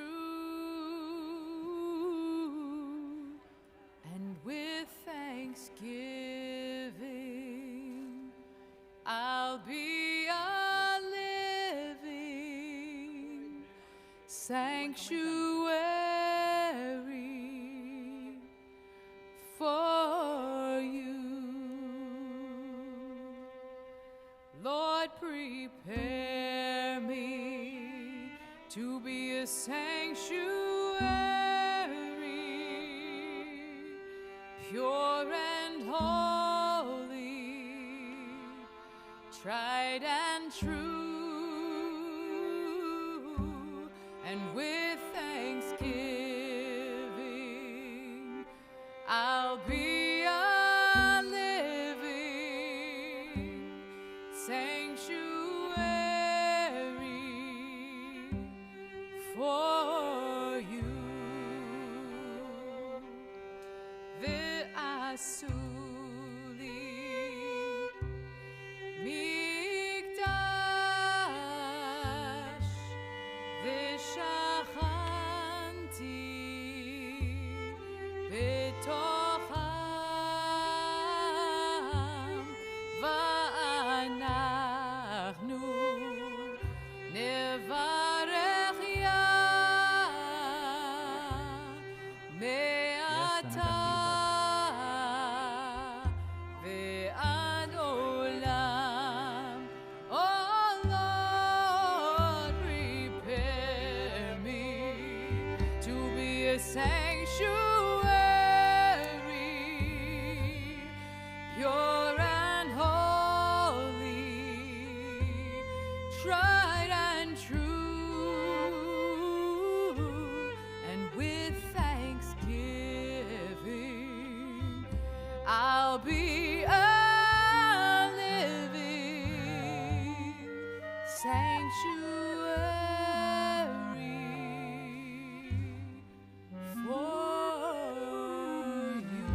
and with thanksgiving I'll be a living sanctuary for you. Lord, prepare me to be a sanctuary, pure and holy, tried and true, and with thanksgiving I'll be a living sanctuary for you. V'asuli mikdash v'shachanti betocham va'anachnu nevarech ya me'ata ve'ad olam. Oh Lord, prepare me to be a sanctuary, pure and holy, tried and true, and with thanksgiving I'll be a living sanctuary for you.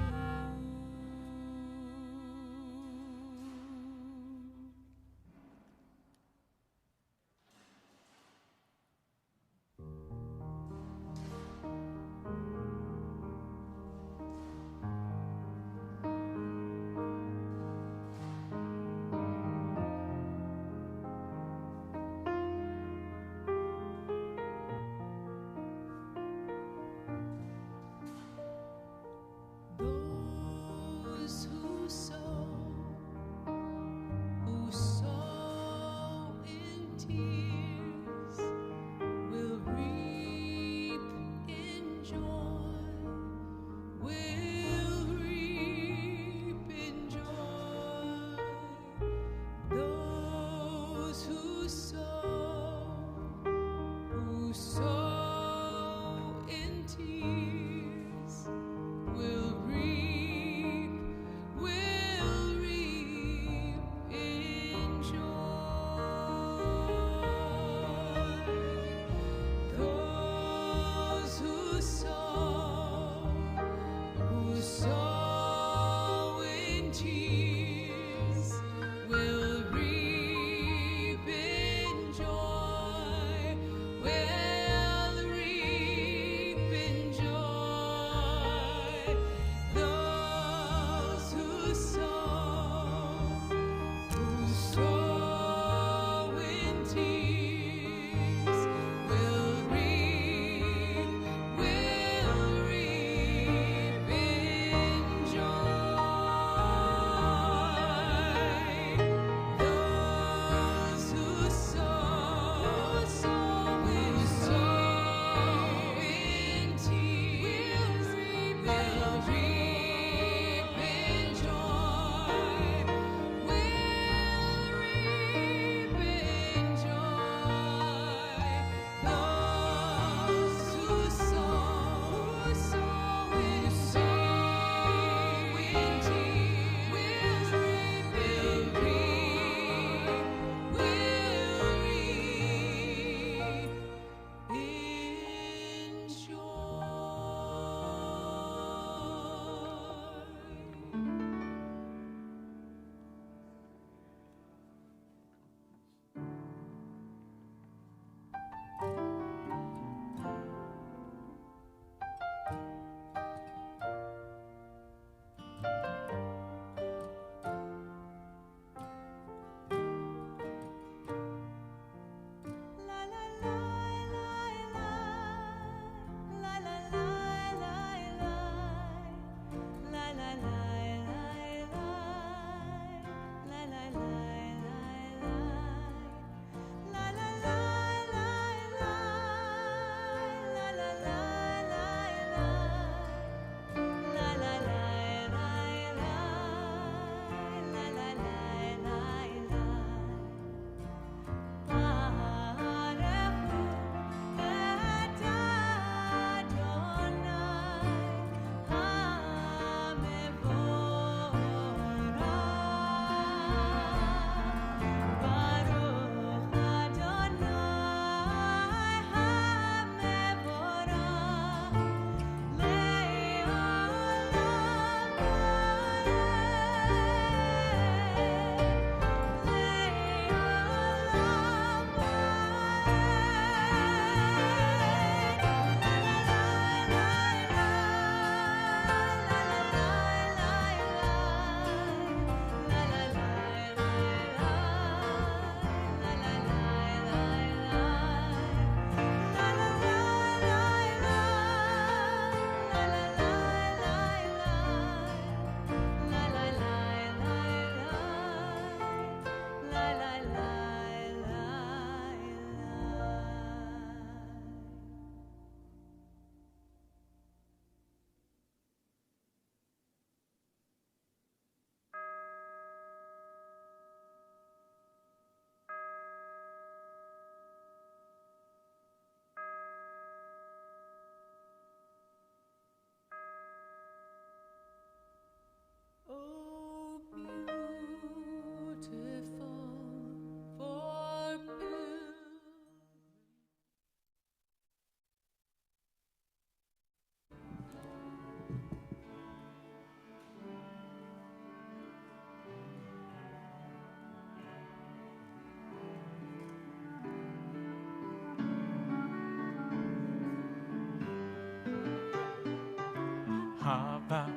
hava,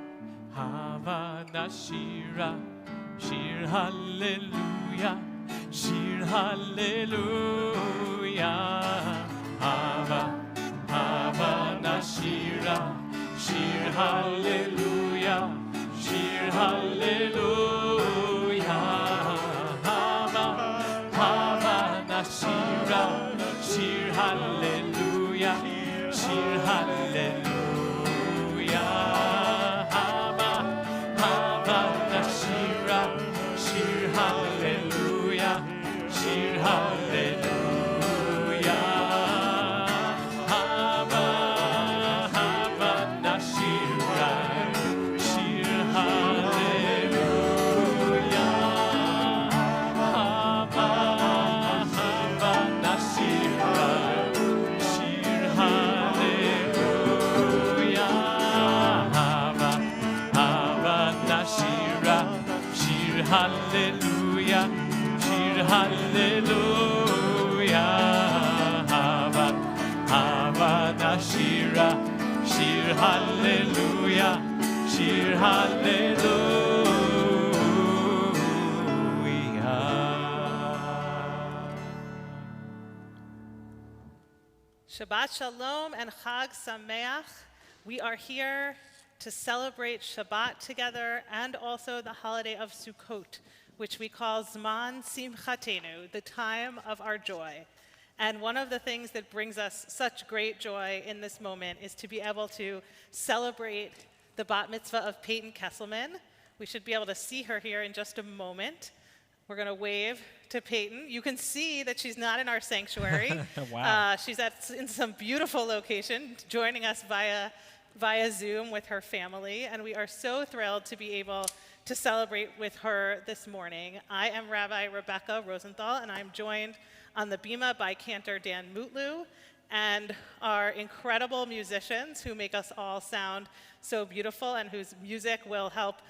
hava nashira, shir hallelujah, shir hallelujah. Hava, hava nashira, shir hallelujah, shir hallelujah. Hava, hava nashira, shir hallelujah, shir hallelujah. Hava, hava nashira, shir hallelujah, shir hallelujah. Hallelujah, shir hallelujah. Hava, hava nashira, shir hallelujah, shir hallelujah. Shabbat Shalom and Chag Sameach. We are here to celebrate Shabbat together and also the holiday of Sukkot, which we call Zman Simchatenu, the time of our joy. And one of the things that brings us such great joy in this moment is to be able to celebrate the bat mitzvah of Peyton Kesselman. We should be able to see her here in just a moment. We're going to wave to Peyton. You can see that she's not in our sanctuary. Wow. She's in some beautiful location, joining us via Zoom with her family, and we are so thrilled to be able to celebrate with her this morning. I am Rabbi Rebecca Rosenthal, and I'm joined on the bima by Cantor Dan Mutlu and our incredible musicians who make us all sound so beautiful and whose music will help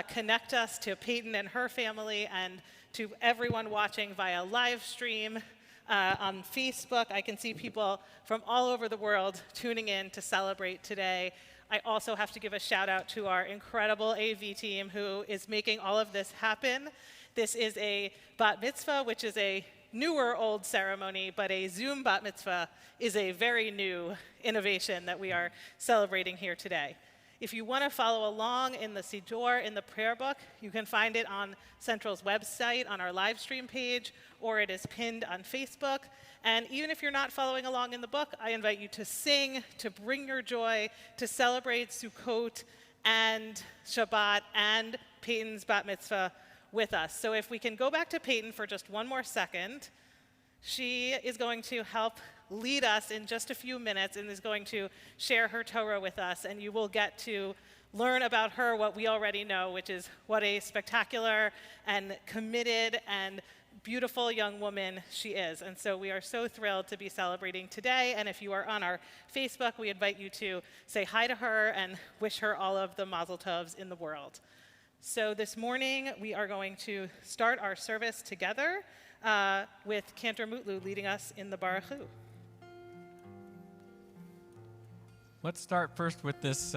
connect us to Peyton and her family and to everyone watching via live stream. On Facebook, I can see people from all over the world tuning in to celebrate today. I also have to give a shout out to our incredible AV team who is making all of this happen. This is a bat mitzvah, which is a newer old ceremony, but a Zoom bat mitzvah is a very new innovation that we are celebrating here today. If you want to follow along in the Siddur, in the prayer book, you can find it on Central's website, on our live stream page, or it is pinned on Facebook. And even if you're not following along in the book, I invite you to sing, to bring your joy, to celebrate Sukkot and Shabbat and Peyton's bat mitzvah with us. So if we can go back to Peyton for just one more second, she is going to help lead us in just a few minutes and is going to share her Torah with us, and you will get to learn about her what we already know, which is what a spectacular and committed and beautiful young woman she is. And so we are so thrilled to be celebrating today, and if you are on our Facebook, we invite you to say hi to her and wish her all of the mazel tovs in the world. So this morning, we are going to start our service together with Cantor Mutlu leading us in the Baruch Hu. Let's start first with this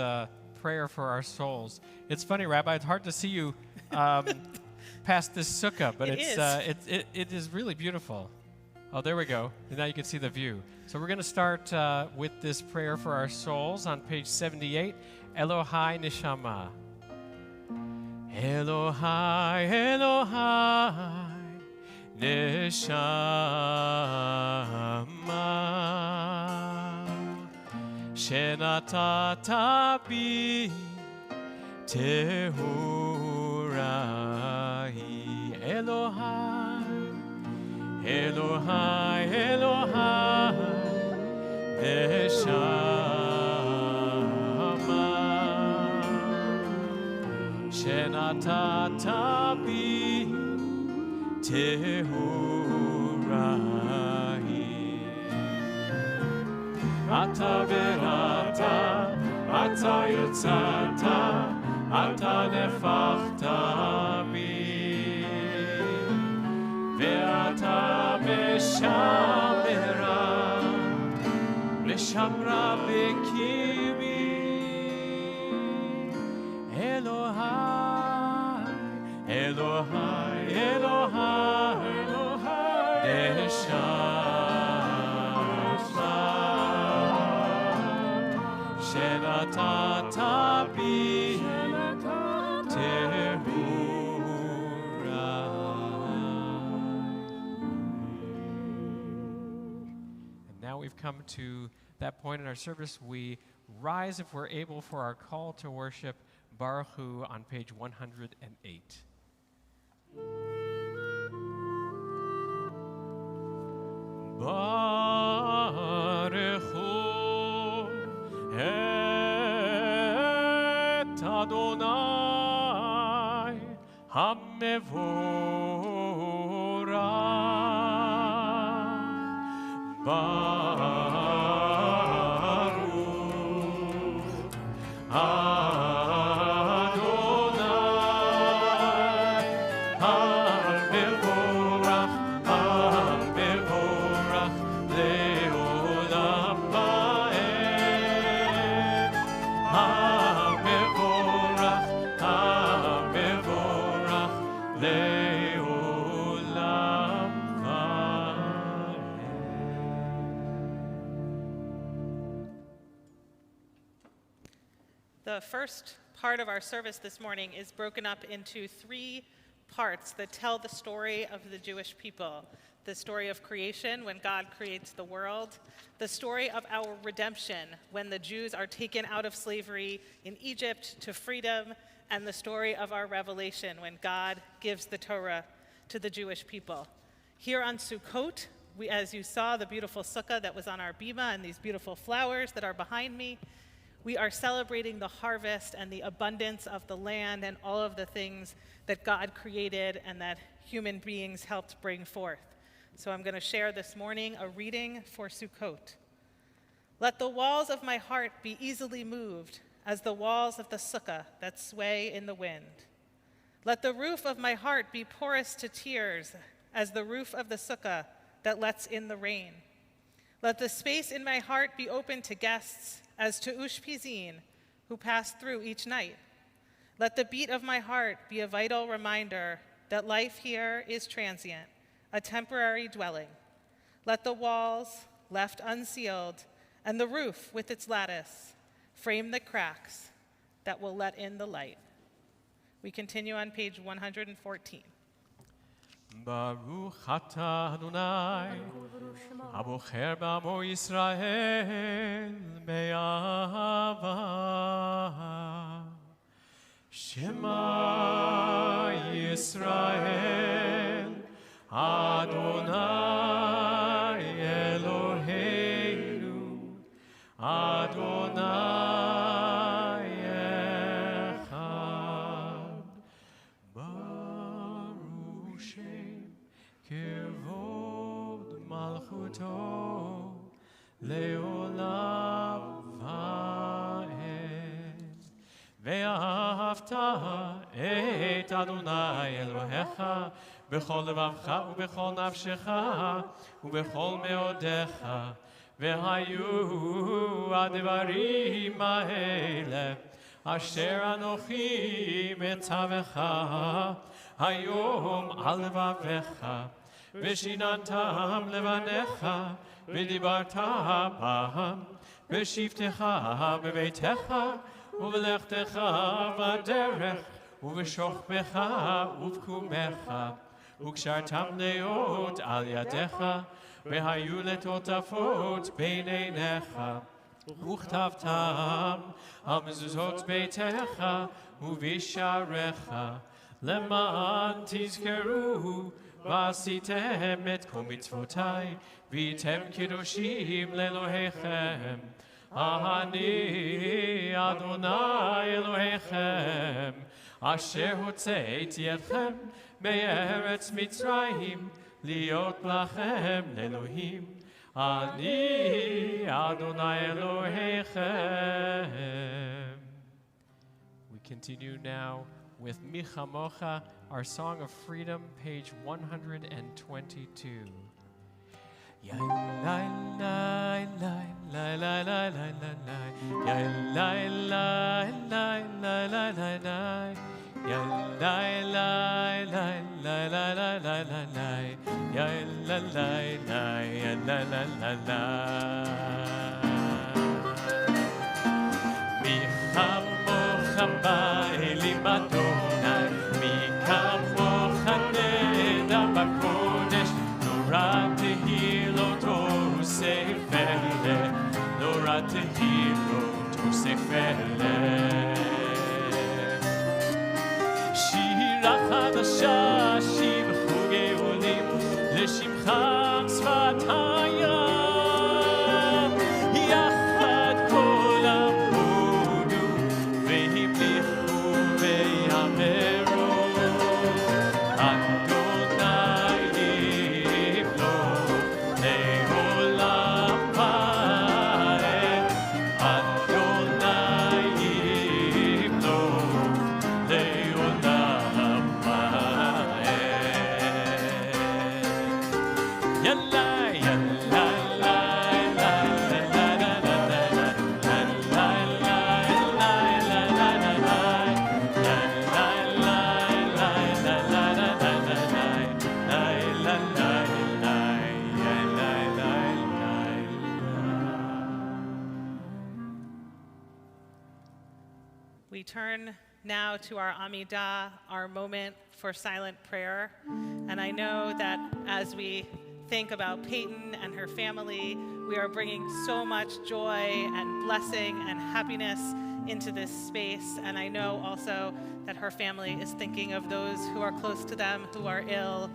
prayer for our souls. It's funny, Rabbi, it's hard to see you past this sukkah, but it is really beautiful. Oh, there we go. And now you can see the view. So we're going to start with this prayer for our souls on page 78, Elohai Neshama. Elohai, Elohai, Neshama, Shenatata bi Tehurai. Elohai, Elohai, Elohai, Neshama, Shenatata bi Tehurai. Ata verata, ata yotzata, ata nefachta bi, ve'ata meshamera, meshamra bekibi. שנתת בי And now we've come to that point in our service. We rise, if we're able, for our call to worship, Baruch Hu, on page 108. Baruch Hu et Adonai HaMevorach Baruch Adonai HaMevorach HaMevorach Leolam Va'ed HaMevorach HaMevorach Leolam Va'ed. The first part of our service this morning is broken up into 3 parts that tell the story of the Jewish people. The story of creation, when God creates the world. The story of our redemption, when the Jews are taken out of slavery in Egypt to freedom. And the story of our revelation, when God gives the Torah to the Jewish people. Here on Sukkot, as you saw, the beautiful sukkah that was on our bima and these beautiful flowers that are behind me, we are celebrating the harvest and the abundance of the land and all of the things that God created and that human beings helped bring forth. So I'm going to share this morning a reading for Sukkot. Let the walls of my heart be easily moved as the walls of the sukkah that sway in the wind. Let the roof of my heart be porous to tears as the roof of the sukkah that lets in the rain. Let the space in my heart be open to guests as to Ushpizin, who pass through each night. Let the beat of my heart be a vital reminder that life here is transient, a temporary dwelling. Let the walls, left unsealed, and the roof with its lattice frame the cracks that will let in the light. We continue on page 114. Baruch atah Adonai, Abocher b'amo Yisrael be'ahava. Shema Yisrael, Adonai Eloheinu, Adonai Echad. Baruch Shem Kevod Malchuto Leolam Va'ed. Ve'ahavta et Adonai Elohecha b'chol levavcha u'b'chol nafshecha u'b'chol meodecha. Ve'hayu advarim ha'ele asher anochi metzavecha hayom al levavecha v'shinantam levanecha v'dibarta bam v'shivtecha b'beitecha u'v'lechtecha b'derech u'v'shochbecha u'v'kumecha u'kshartam leot al yadecha v'hayu letotafot b'neinecha וכתבתם על מזוזות ביתך ובשעריך למען תזכרו ועשיתם את כל מצוותיי והייתם קדושים לאלוהיכם. אני אדוני אלוהיכם אשר הוצאתי אתכם מארץ מצרים להיות לכם לאלוהים. Ani Adonai Elohechem. We continue now with Michamocha, our song of freedom, page 122. Ya la la la la la la la la la. Ya la la la la la la la. ya la la la la la la la la la, ya la la la ya la la la la. Mi chamocha ba'elim Adonai, mi kamocha neda b'kodesh, nora tehilo tohu sefele, nora tehilo tohu sefele. Shira chadasha, shir chugei olim, לשמחה שפת הים, יחד כל עמודו, והמליכו ויאמרו, אדוני ימלוך לעולם ועד, אדוני ימלוך לעולם ועד. Yalla, yalla, la, la, la, la, la, la, la, la, la, la, la, la, la, la, We turn now to our Amidah, our moment for silent prayer. And I know that as we think about Peyton and her family, we are bringing so much joy and blessing and happiness into this space. And I know also that her family is thinking of those who are close to them, who are ill,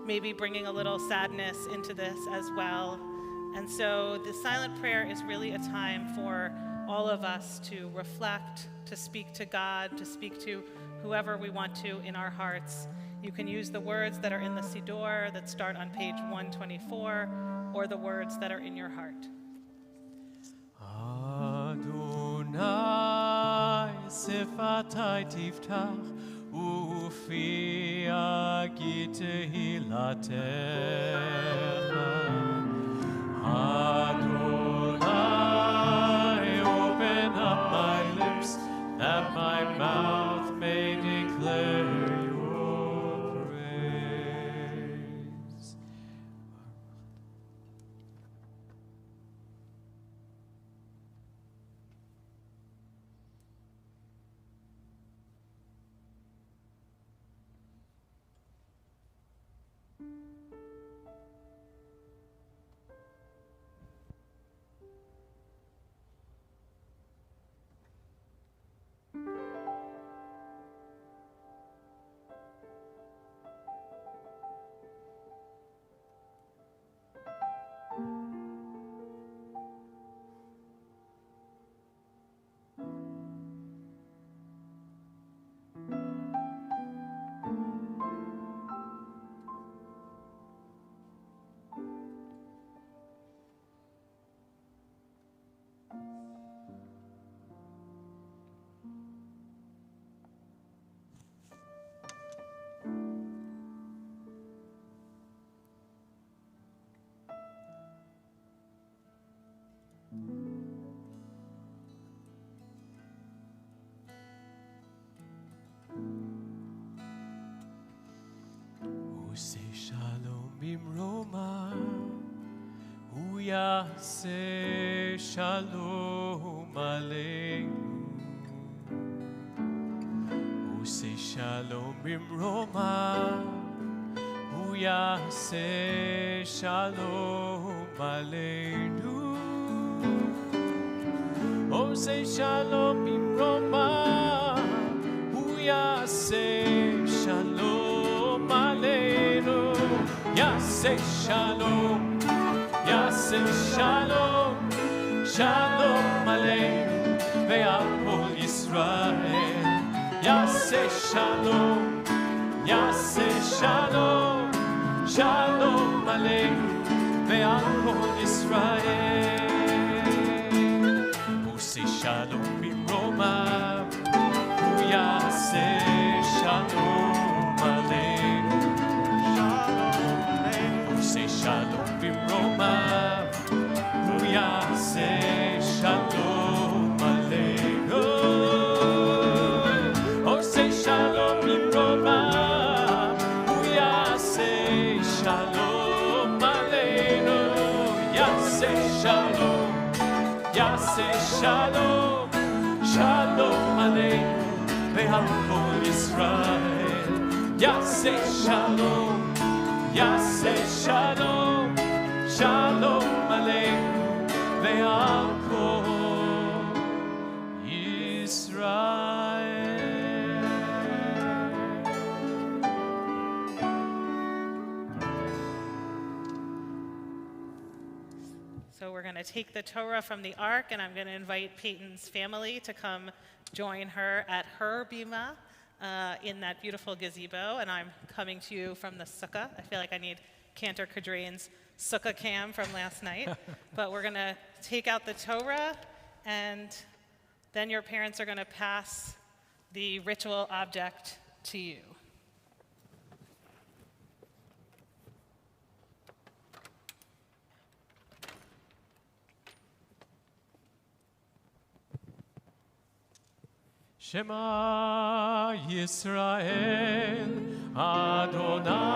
maybe bringing a little sadness into this as well. And so the silent prayer is really a time for all of us to reflect, to speak to God, to speak to whoever we want to in our hearts. You can use the words that are in the Siddur that start on page 124, or the words that are in your heart. Adonai sifatai tiftach ufi agi tehilatecha. Adonai, open up my lips, that my mouth may declare your praise. Say shalom bimroma, say shalom aleinu. Say shalom bimroma, say shalom aleinu. Oh, say shalom bimroma, say shalom aleinu. Say shalom, say shalom, shalom aleinu ve'al kol Yisrael. Say shalom, say shalom, shalom aleinu ve'al kol Yisrael. Say shalom b'romav, say shalom aleinu. Say shalom b'romav, say shalom aleinu. Oh, say shalom. יעשה שלום, יעשה שלום, שלום עלינו ועל כל ישראל. יעשה שלום, יעשה שלום, שלום עלינו ועל כל ישראל. So we're going to take the Torah from the Ark, and I'm going to invite Peyton's family to come join her at her bima in that beautiful gazebo. And I'm coming to you from the Sukkah. I feel like I need Cantor Kadrain's Sukkah cam from last night. But we're going to take out the Torah, and then your parents are going to pass the ritual object to you. Shema Yisrael, Adonai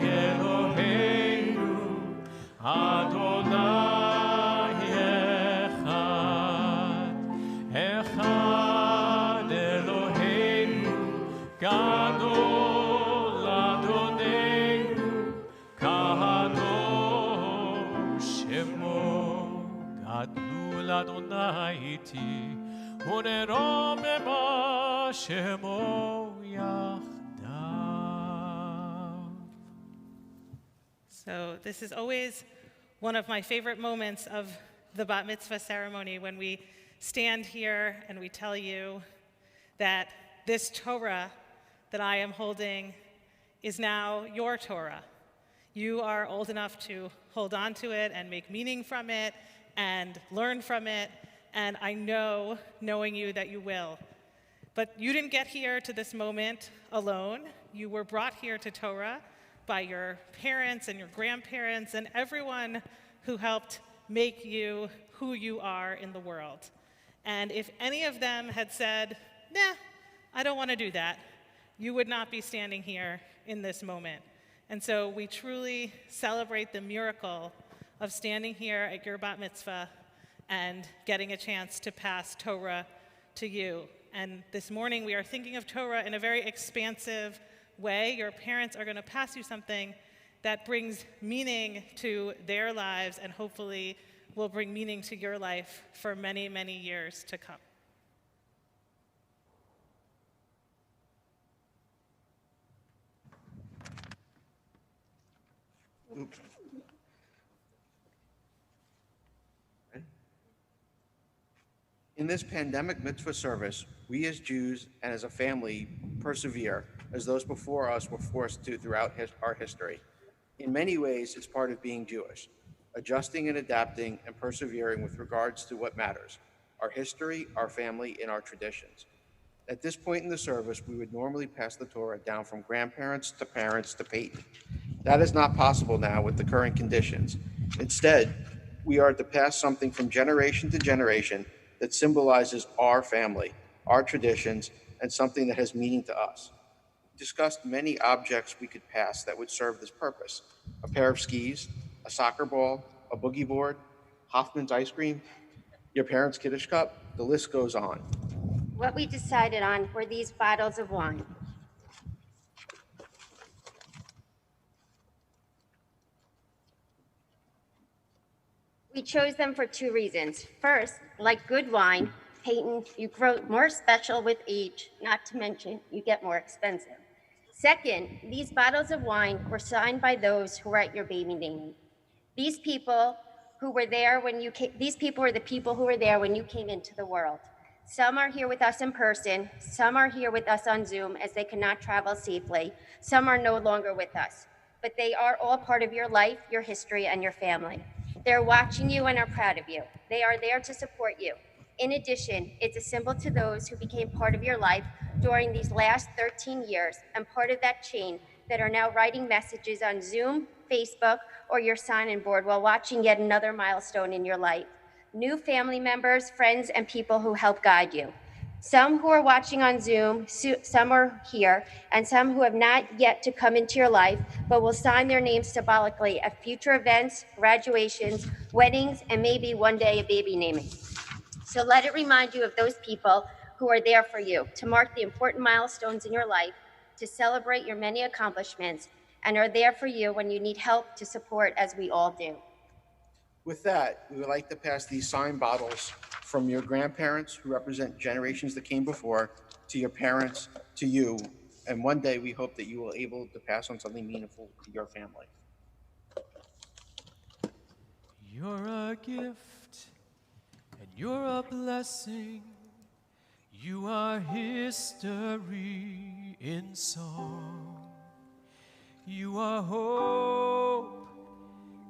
Eloheinu, Adonai Echad, Echad Eloheinu, Gadol Adonenu, Kadosh Shemo, Gadol Adonai Iti. So this is always one of my favorite moments of the bat mitzvah ceremony, when we stand here and we tell you that this Torah that I am holding is now your Torah. You are old enough to hold on to it and make meaning from it and learn from it. And I know, knowing you, that you will. But you didn't get here to this moment alone. You were brought here to Torah by your parents and your grandparents and everyone who helped make you who you are in the world. And if any of them had said, nah, I don't want to do that, you would not be standing here in this moment. And so we truly celebrate the miracle of standing here at your bat mitzvah and getting a chance to pass Torah to you. And this morning we are thinking of Torah in a very expansive way. Your parents are going to pass you something that brings meaning to their lives and hopefully will bring meaning to your life for many, many years to come. Oops. In this pandemic mitzvah service, we as Jews and as a family persevere as those before us were forced to throughout our history. In many ways, it's part of being Jewish, adjusting and adapting and persevering with regards to what matters, our history, our family, and our traditions. At this point in the service, we would normally pass the Torah down from grandparents to parents to Peyton. That is not possible now with the current conditions. Instead, we are to pass something from generation to generation that symbolizes our family, our traditions, and something that has meaning to us. We discussed many objects we could pass that would serve this purpose: a pair of skis, a soccer ball, a boogie board, Hoffman's ice cream, your parents' Kiddush cup, the list goes on. What we decided on were these bottles of wine. We chose them for two reasons. First, like good wine, Peyton, you grow more special with age, not to mention you get more expensive. Second, these bottles of wine were signed by those who were at your baby naming. These people who were there when you came, these people were the people who were there when you came into the world. Some are here with us in person, some are here with us on Zoom as they cannot travel safely, some are no longer with us, but they are all part of your life, your history, and your family. They're watching you and are proud of you. They are there to support you. In addition, it's a symbol to those who became part of your life during these last 13 years and part of that chain that are now writing messages on Zoom, Facebook, or your sign-in board while watching yet another milestone in your life. New family members, friends, and people who help guide you. Some who are watching on Zoom, some are here, and some who have not yet to come into your life, but will sign their names symbolically at future events, graduations, weddings, and maybe one day a baby naming. So let it remind you of those people who are there for you, to mark the important milestones in your life, to celebrate your many accomplishments, and are there for you when you need help to support, as we all do. With that, we would like to pass these sign bottles from your grandparents, who represent generations that came before, to your parents, to you, and one day we hope that you will be able to pass on something meaningful to your family. You're a gift and you're a blessing. You are history in song. You are hope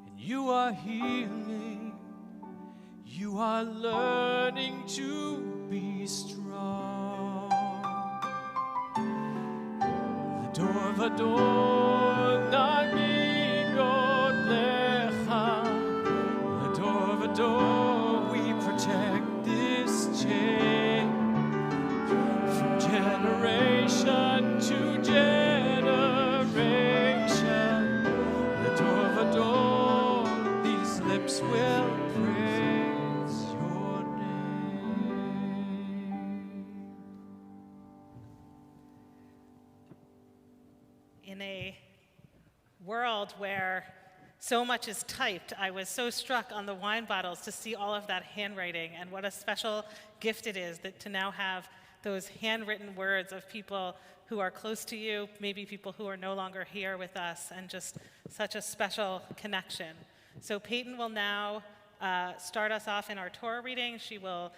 and you are healing. You are learning to be strong. The door of a door, nami godlecha. The door of a door, we protect this chain. From generation to generation. The door of a door, these lips will praise your name. In a world where so much is typed, I was so struck on the wine bottles to see all of that handwriting, and what a special gift it is that to now have those handwritten words of people who are close to you, maybe people who are no longer here with us, and just such a special connection. So Peyton will now start us off in our Torah reading. She will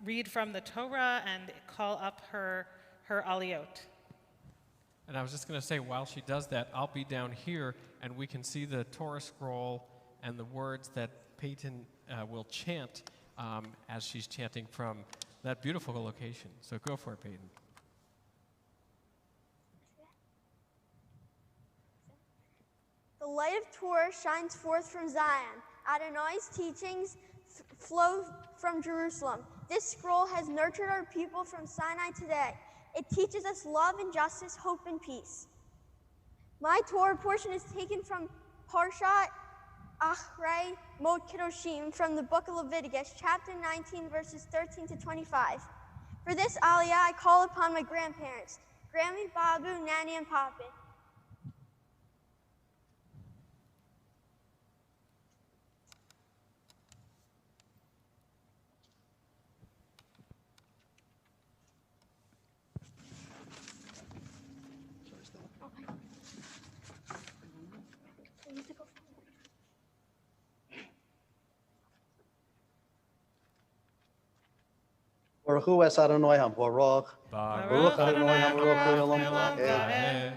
read from the Torah and call up her aliyot. And I was just going to say, while she does that, I'll be down here, and we can see the Torah scroll and the words that Peyton will chant as she's chanting from that beautiful location. So go for it, Peyton. The light of Torah shines forth from Zion. Adonai's teachings flow from Jerusalem. This scroll has nurtured our people from Sinai today. It teaches us love and justice, hope and peace. My Torah portion is taken from Parshat Achrei Mot Kedoshim from the book of Leviticus, chapter 19, verses 13 to 25. For this aliyah, I call upon my grandparents, Grammy, Babu, Nanny, and Papi. Baruch Hu es Adonai HaBaruch. Baruch Adonai HaBaruch Hu Olam Va'ed.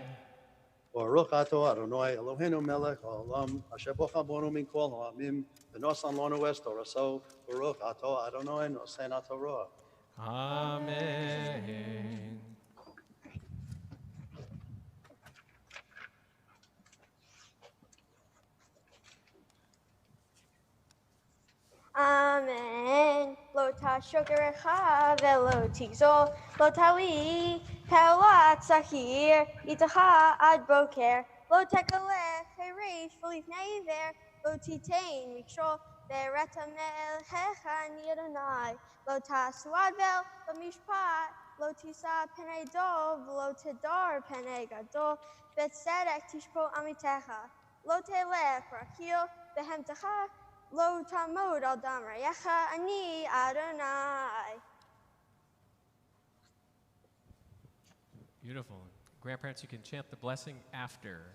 Baruch Ato Adonai Eloheinu Melech Haolam Asher Bocha Bonu Min Kol Ha'amim V'nosan Lanu Es Toraso. Baruch Ato Adonai Nosen HaTorah. Amen. Amen. Lo tashokerecha velo tigzol. Lo tawi peolat sahir. Itacha ad boker. Lo tekalech herish v'lifnei iver. Lo titain mikshol. Bereta melhecha nidonai. Lo tasuad vel. Lo mishpat. Lo tisa penei dov. Lo tedar penei gadol. Betzedek tishpo amitecha. Lo telech rachil. Behemtecha. Lo tamod al dam rayecha ani Adonai. Beautiful. Grandparents, you can chant the blessing after.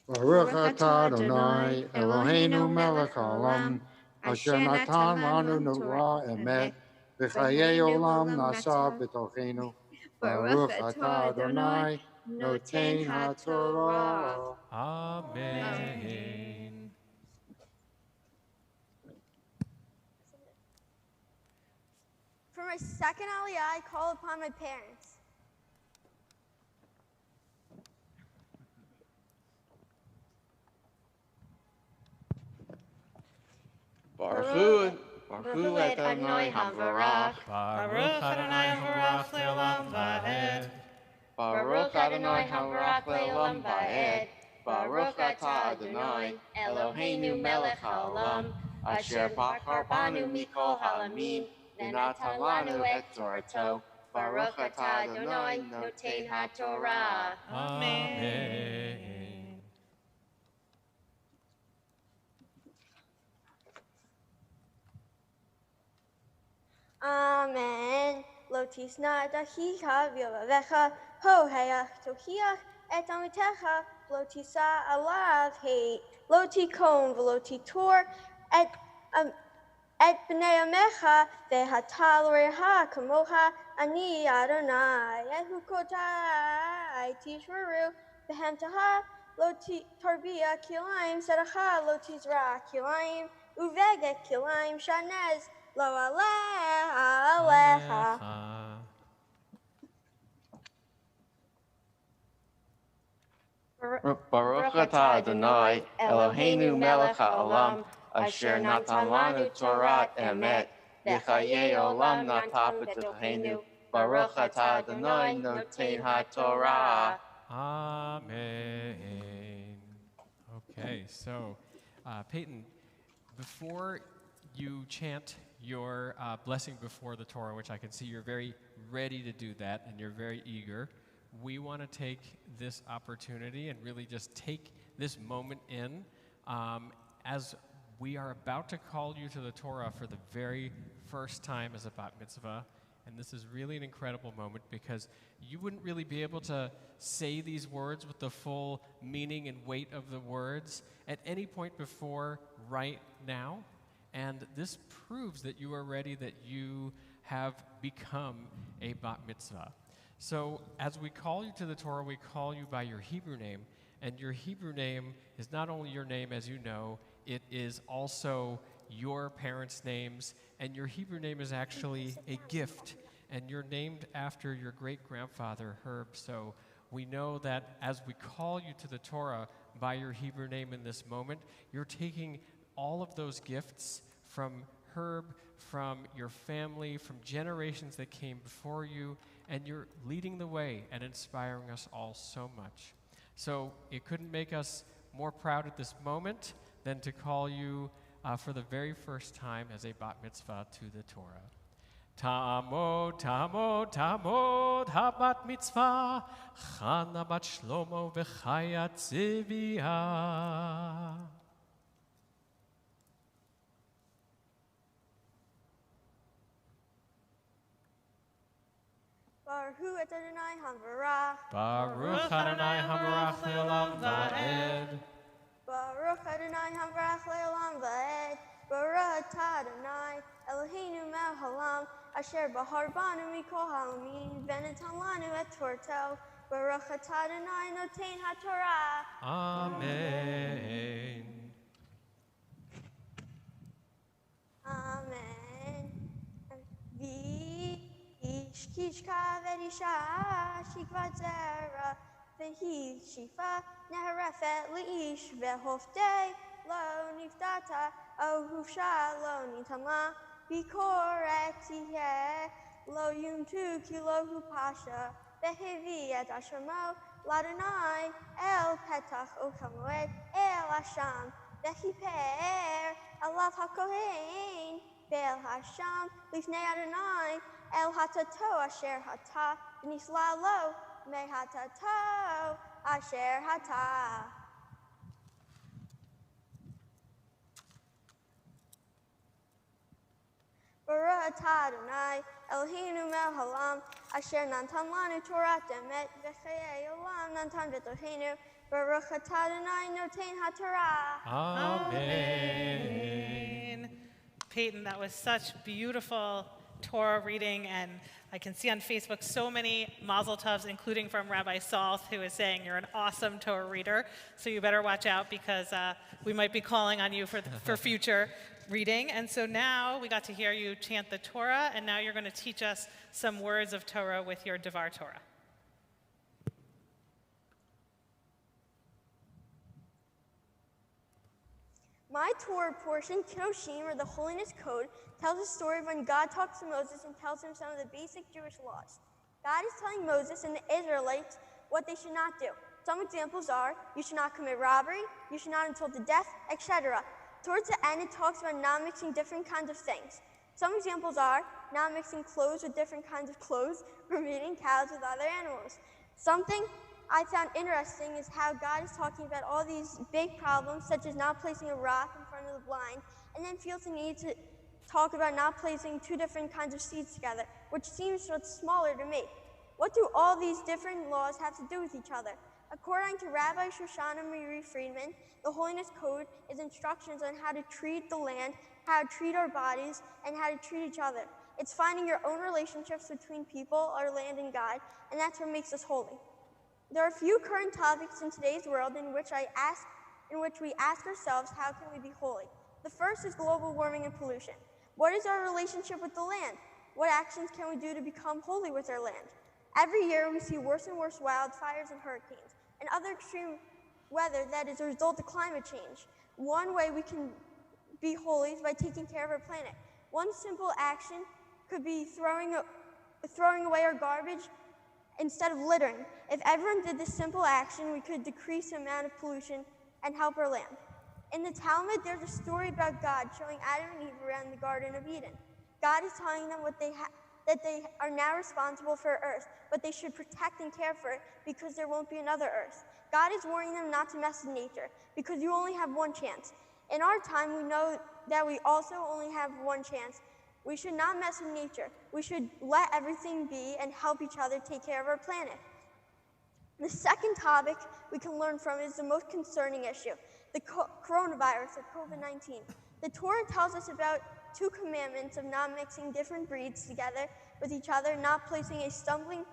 Baruch atah Adonai Eloheinu melech haolam asher natan lanu Torah emet v'chayei olam nasa b'tochenu. Baruch atah Adonai noten haTorah. Amen. For my second aliyah, I call upon my parents. Baruch et Adonai Havarach. Baruch Adonai Havarach le'olam va'ed. Baruch Adonai Havarach le'olam va'ed. Baruch atah Adonai, Eloheinu melech haolam, asher bachar banu mikol ha'alamim, v'natan lanu et Torato. Baruch atah Adonai, noten ha'Torah. Amen. Amen. Lo tisna et achicha v'yovavecha, hoheach tokiach et amitecha, lo tisa alav hate, lo tikon v'lo titor, et b'nei amecha, ve'hata l'reha kamocha, ani Adonai, et hukotai tishmeru, v'hemtaha, lo tarbia kilaim, sedacha lo tizra kilaim, uveget kilaim, shanez, lo aleha. Baruch atah Adonai, Eloheinu melech haolam, asher natan lanu Torah emet, v'chayei olam nata b'tocheinu. Baruch atah Adonai, noten ha'Torah. Amen. Okay, so Peyton, before you chant your blessing before the Torah, which I can see you're very ready to do that and you're very eager, we want to take this opportunity and really just take this moment in as we are about to call you to the Torah for the very first time as a bat mitzvah. And this is really an incredible moment because you wouldn't really be able to say these words with the full meaning and weight of the words at any point before right now. And this proves that you are ready, that you have become a bat mitzvah. So as we call you to the Torah, we call you by your Hebrew name. And your Hebrew name is not only your name, as you know, it is also your parents' names. And your Hebrew name is actually a gift. And you're named after your great-grandfather, Herb. So we know that as we call you to the Torah by your Hebrew name in this moment, you're taking all of those gifts from Herb, from your family, from generations that came before you, and you're leading the way and inspiring us all so much. So it couldn't make us more proud at this moment than to call you for the very first time as a bat mitzvah to the Torah. Ta'amod, ta'amod, ta'amod, ha-bat mitzvah, Chana bat Shlomo v'chaya tzivia. Baruch et Adonai Havarach. Baruch Adonai Havarach le'olam va'ed. Baruch Adonai Havarach le'olam va'ed. Baruch atah Adonai, Eloheinu melech haolam, asher bahar banu mikol ha'alamim, v'natan lanu et Torato. Baruch atah Adonai, noten ha'Torah. Amen. Amen. Kishka verisha shikvat zera vehi shifa neharefet leish vehoftei lo niftata ohusha lo nitama bikoret tihe lo yumtu kilo hupasha vehivi et ashamo ladonai el petach ochamoed el asham vehiper alav hakohen Be'el Hasham, Lifnei Adonai, El Hatato Asher Hata, V'nisla Lo, Me Hatato Asher Hata. Baruch atah Adonai, Eloheinu melech haolam, Asher nantan lanu Torah emet, V'chayei olam nantan v'tocheinu, Baruch atah Adonai, noten ha'Torah. Amen. Peyton, that was such beautiful Torah reading, and I can see on Facebook so many mazel tovs, including from Rabbi Salth, who is saying you're an awesome Torah reader, so you better watch out because we might be calling on you for future reading. And so now we got to hear you chant the Torah, and now you're going to teach us some words of Torah with your Devar Torah. My Torah portion, Kedoshim, or the Holiness Code, tells a story of when God talks to Moses and tells him some of the basic Jewish laws. God is telling Moses and the Israelites what they should not do. Some examples are, you should not commit robbery, you should not insult to death, etc. Towards the end, it talks about not mixing different kinds of things. Some examples are not mixing clothes with different kinds of clothes, or mating cows with other animals. Something I found interesting is how God is talking about all these big problems, such as not placing a rock in front of the blind, and then feels the need to talk about not placing two different kinds of seeds together, which seems much smaller to me. What do all these different laws have to do with each other? According to Rabbi Shoshana Marie Friedman, the Holiness Code is instructions on how to treat the land, how to treat our bodies, and how to treat each other. It's finding your own relationships between people, our land, and God, and that's what makes us holy. There are a few current topics in today's world in which we ask ourselves, how can we be holy? The first is global warming and pollution. What is our relationship with the land? What actions can we do to become holy with our land? Every year we see worse and worse wildfires and hurricanes and other extreme weather that is a result of climate change. One way we can be holy is by taking care of our planet. One simple action could be throwing away our garbage instead of littering. If everyone did this simple action, we could decrease the amount of pollution and help our land. In the Talmud, there's a story about God showing Adam and Eve around the Garden of Eden. God is telling them that they are now responsible for Earth, but they should protect and care for it because there won't be another Earth. God is warning them not to mess with nature because you only have one chance. In our time, we know that we also only have one chance. We should not mess with nature. We should let everything be and help each other take care of our planet. The second topic we can learn from is the most concerning issue, the coronavirus or COVID-19. The Torah tells us about two commandments of not mixing different breeds together with each other, not placing a stumbling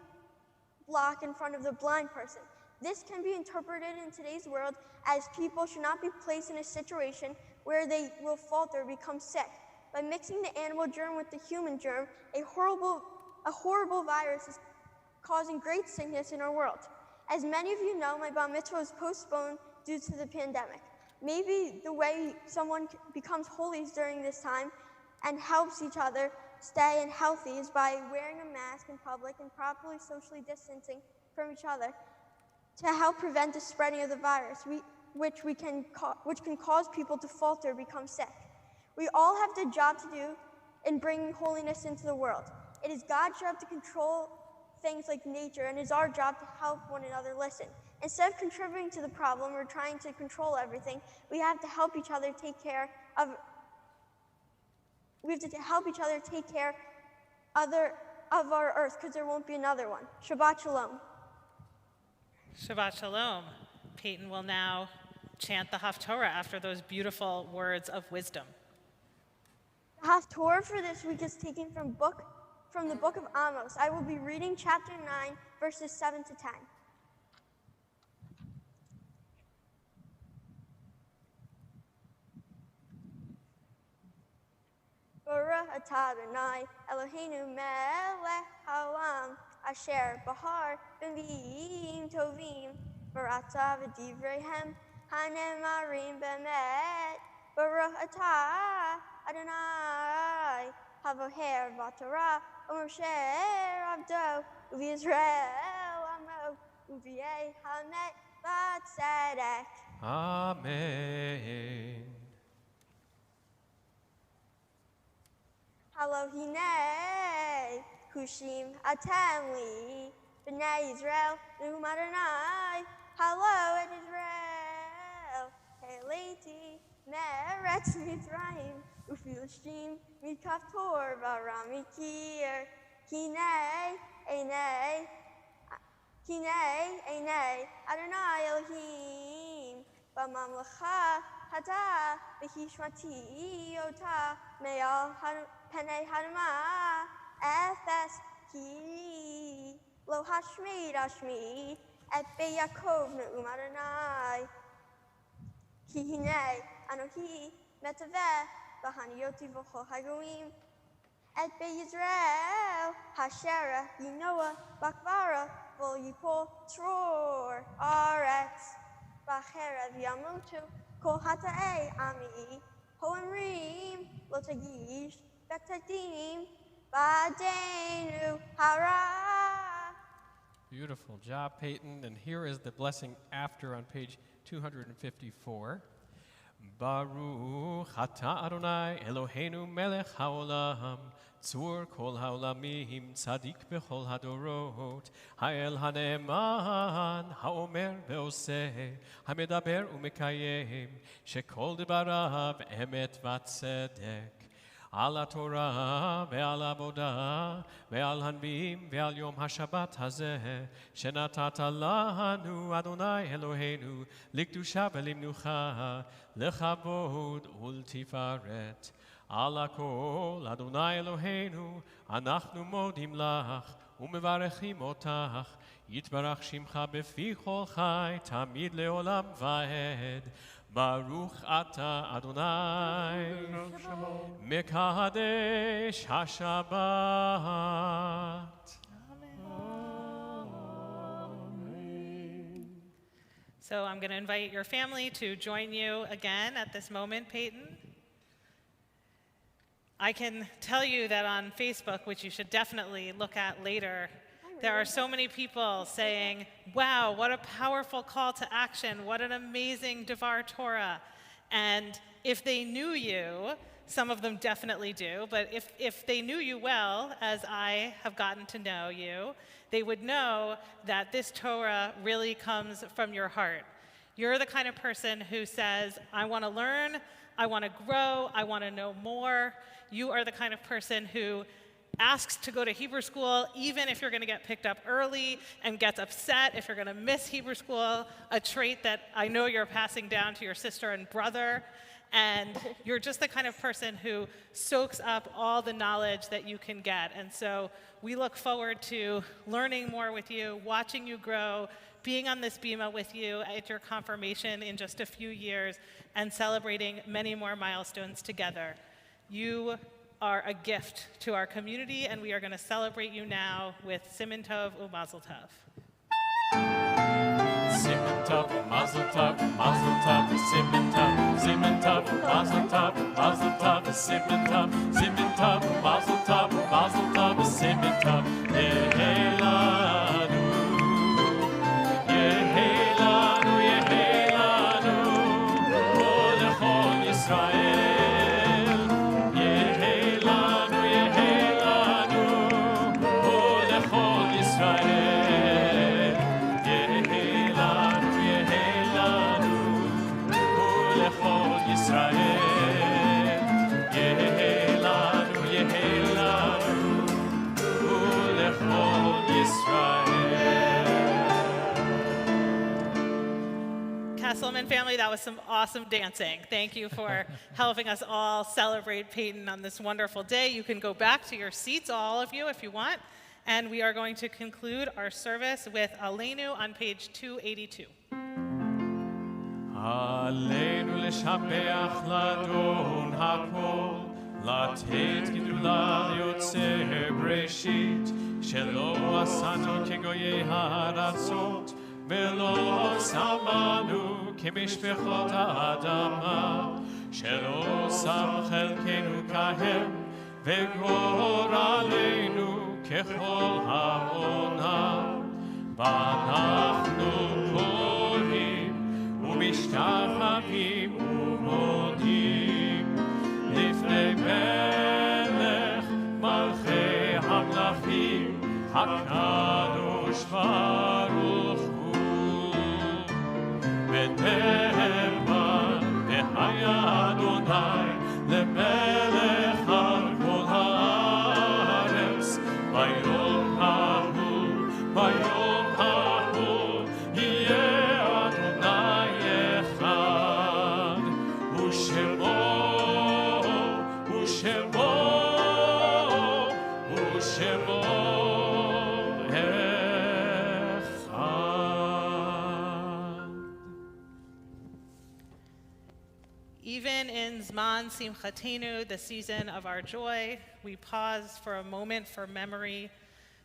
block in front of the blind person. This can be interpreted in today's world as people should not be placed in a situation where they will falter or become sick. By mixing the animal germ with the human germ, a horrible virus is causing great sickness in our world. As many of you know, my bar mitzvah was postponed due to the pandemic. Maybe the way someone becomes holy during this time and helps each other stay healthy is by wearing a mask in public and properly socially distancing from each other to help prevent the spreading of the virus, which can cause people to falter or become sick. We all have the job to do in bringing holiness into the world. It is God's job to control things like nature, and it is our job to help one another listen. Instead of contributing to the problem or trying to control everything, we have to help each other take care of our earth, because there won't be another one. Shabbat Shalom. Shabbat Shalom. Peyton will now chant the Haftorah after those beautiful words of wisdom. The Haftorah for this week is taken from the book of Amos. I will be reading chapter 9, verses 7 to 10. Baruch atah Adonai Eloheinu melech haolam asher bahar b'mi'im tovim v'ratza v'divreihem hanemarim be'emet. Baruch atah Adonai havoher v'torah u'mosher avdo u'v'Yisrael amo u'v'yeh hamet v'tzedek. Amen. Elohine, Hushim Atem Li, B'nai Israel, Nehum Adonai, Hello in Israel, Heleti, Meretz Mitzrayim, Ufilishtim, Mikaftor, Varam Mikir, Kine, Adonai Elohim, B'mamlecha, Hata, B'hishmati, Ota, Me'al Penei Hadma, Efes, Ki, Lo Hashmid, Et Be Yaakov, Ne'um Adonai, Ki Hine, Anohi, Metaveh, Bahanioti V'chol Hagoim, Et Be Yisrael, Hashera, Yinoah, Bakvara, Vol Yipol, Tror, Aretz, Bacherev Yamutu, Kol hata'e ami, ho'omrim, lo tagish, bektadim, ba'adenu hara. Beautiful job, Peyton. And here is the blessing after on page 254. Baruch atah Adonai Eloheinu melech haolam tzur kol haolamim tzadik bechol hadorot ha'el hane'eman ha'omer ve'oseh ha'medaber u'mekayem shekol debarav emet v'tzedek על התורה ועל העבודה ועל הנביאים ועל יום השבת הזה שנתת לנו אדוני אלוהינו לקדושה ולמנוחה לכבוד ולתפארת על הכל אדוני אלוהינו אנחנו מודים לך ומברכים אותך יתברך שמך בפי כל חי תמיד לעולם ועד Baruch atah Adonai Mekadesh HaShabbat. So I'm going to invite your family to join you again at this moment, Peyton. I can tell you that on Facebook, which you should definitely look at later, there are so many people saying, wow, what a powerful call to action. What an amazing Devar Torah. And if they knew you, some of them definitely do, but if they knew you well, as I have gotten to know you, they would know that this Torah really comes from your heart. You're the kind of person who says, I want to learn, I want to grow, I want to know more. You are the kind of person who asks to go to Hebrew school even if you're going to get picked up early and gets upset if you're going to miss Hebrew school, a trait that I know you're passing down to your sister and brother. And you're just the kind of person who soaks up all the knowledge that you can get. And so we look forward to learning more with you, watching you grow, being on this bima with you at your confirmation in just a few years, and celebrating many more milestones together. You are a gift to our community, and we are going to celebrate you now with Siman Tov u'Mazel Tov. Siman Tov, Mazel Tov, Mazel Tov, Siman Tov, Siman Tov, Mazel Tov, Mazel Tov, Siman Tov, Siman Tov, Mazel Tov, Mazel Tov, Siman Tov, Yehelanu, Yehelanu, Yehelanu, Olechol Yisrael. Kesselman family, that was some awesome dancing. Thank you for helping us all celebrate Peyton on this wonderful day. You can go back to your seats, all of you, if you want. And we are going to conclude our service with Aleinu on page 282. עלינו לשבח לאדון הכל, לתת גדולה ליוצר בראשית, שלא עשנו כגויי הארצות, ולא שמנו כמשפחות האדמה, שלא שם חלקנו כהם, וגורלנו ככל העונה. ואנחנו קוראים ומשתחווים ומודים לפני מלך מלכי המלכים הקדוש ברוך הוא. ונאמן והיה אדוני למלך על כל הארץ ביום ההוא, ביום ההוא יהיה אדוני אחד, ושמו Even in Zman Simchatenu, the season of our joy, we pause for a moment for memory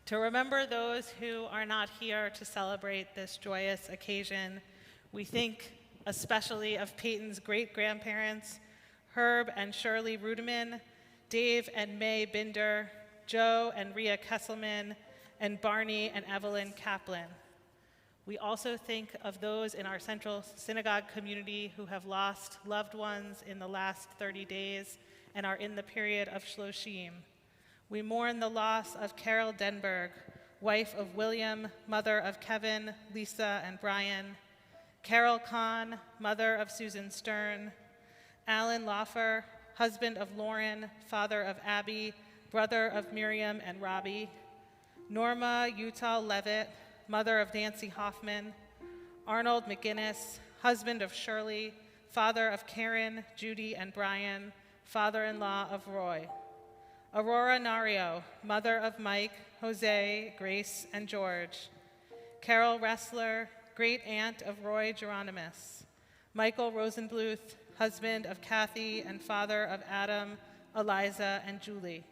to remember those who are not here to celebrate this joyous occasion. We think especially of Peyton's great-grandparents, Herb and Shirley Rudeman, Dave and May Binder, Joe and Rhea Kesselman, and Barney and Evelyn Kaplan. We also think of those in our Central Synagogue community who have lost loved ones in the last 30 days and are in the period of Shloshim. We mourn the loss of Carol Denberg, wife of William, mother of Kevin, Lisa, and Brian, Carol Kahn, mother of Susan Stern, Alan Loffer, husband of Lauren, father of Abby, brother of Miriam and Robbie, Norma Utah Levitt, mother of Nancy Hoffman, Arnold McGinnis, husband of Shirley, father of Karen, Judy, and Brian, father-in-law of Roy. Aurora Nario, mother of Mike, Jose, Grace, and George. Carol Ressler, great-aunt of Roy Geronimus. Michael Rosenbluth, husband of Kathy and father of Adam, Eliza, and Julie.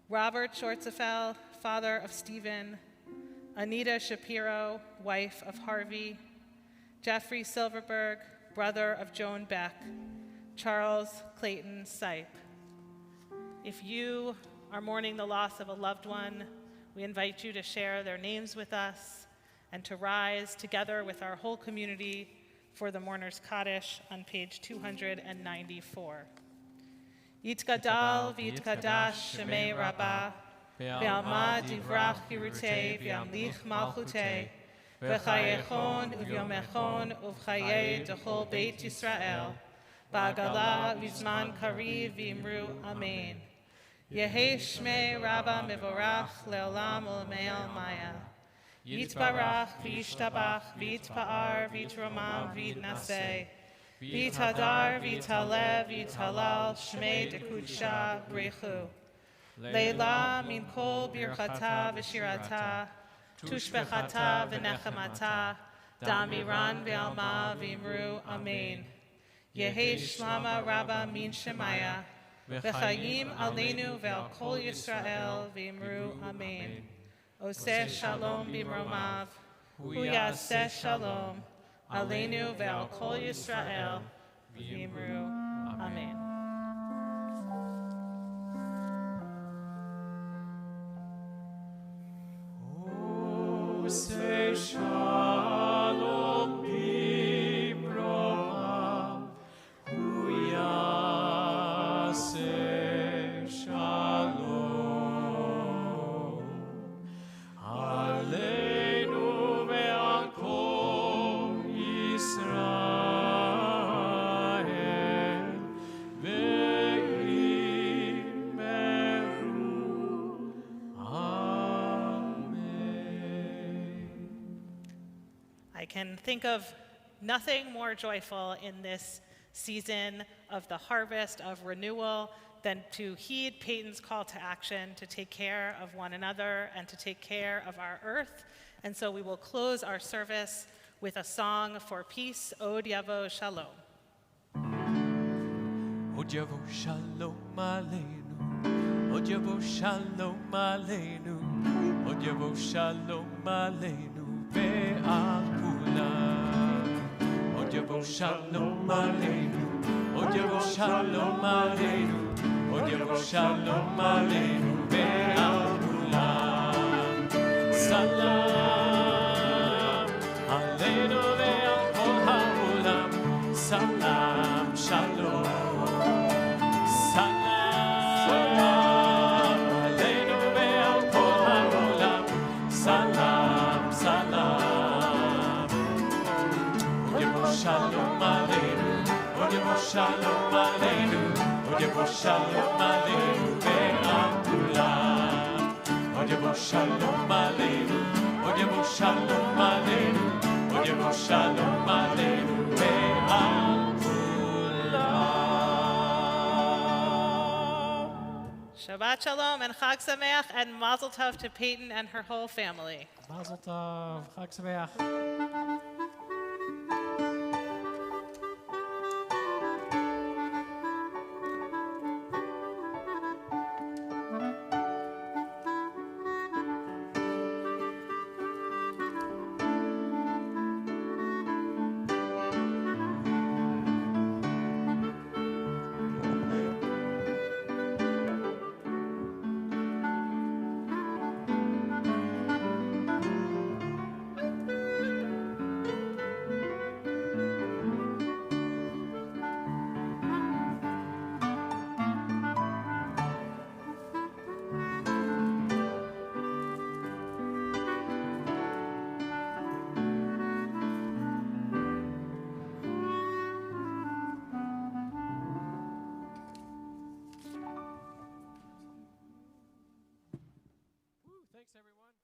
Robert Schwartzefeld, father of Stephen. Anita Shapiro, wife of Harvey. Jeffrey Silverberg, brother of Joan Beck. Charles Clayton Sipe. If you are mourning the loss of a loved one, we invite you to share their names with us and to rise together with our whole community for the Mourner's Kaddish on page 294. Yitgadal v'yitkadash shemei Rabbah, v'alma divrach hirutei v'yamlich malchutei, v'chayechon uvyomechon uvchayei dechol Beit Yisrael, ba'agala v'zman kariv v'imru amen. Yehei shmei Rabbah mevorach le'olam u'le'me'al maya. Yitbarach v'yishtabach v'yitpa'ar v'yitromam v'yitnaseh. V'yitadar v'yitaleh v'yitalal shmei dekudsha brechu. Leila min kol birchata v'shirata, tushbechata v'nechamata, damiran v'alma v'imru amen. Yehei shlama Rabbah min shemaya, v'chayim aleinu ve'al kol Yisrael v'imru amen. Oseh shalom b'mromav, hu yaseh shalom, aleinu ve'al kol Yisrael v'imru amen. Oseh shalom b'mromav, hu yaseh shalom, aleinu ve'al kol Yisrael v'imru amen. I can think of nothing more joyful in this season of the harvest of renewal than to heed Peyton's call to action to take care of one another and to take care of our earth. And so we will close our service with a song for peace, Odyavo Shalom. Odyavo Shalom Aleinu, Odyavo Shalom Aleinu, Odyavo Shalom Aleinu ve'al kulam. Odyavo Shalom Aleinu, Odyavo Shalom Aleinu, Odyavo Shalom Aleinu ve'al kulam. Salam Aleinu ve'al kol ha'olam, Salam Shalom. Salam Aleinu ve'al kol ha'olam, Salam, Salam. Odyavo Shalom Aleinu, Odyavo Shalom Aleinu, Odyavo Shalom Aleinu ve'al kulam. Odyavo Shalom Aleinu, Odyavo Shalom Aleinu, Odyavo Shalom Aleinu ve'al kulam. Shabbat Shalom and Chag Sameach and Mazel Tov to Peyton and her whole family. Mazel Tov, Chag Sameach. Thanks, everyone.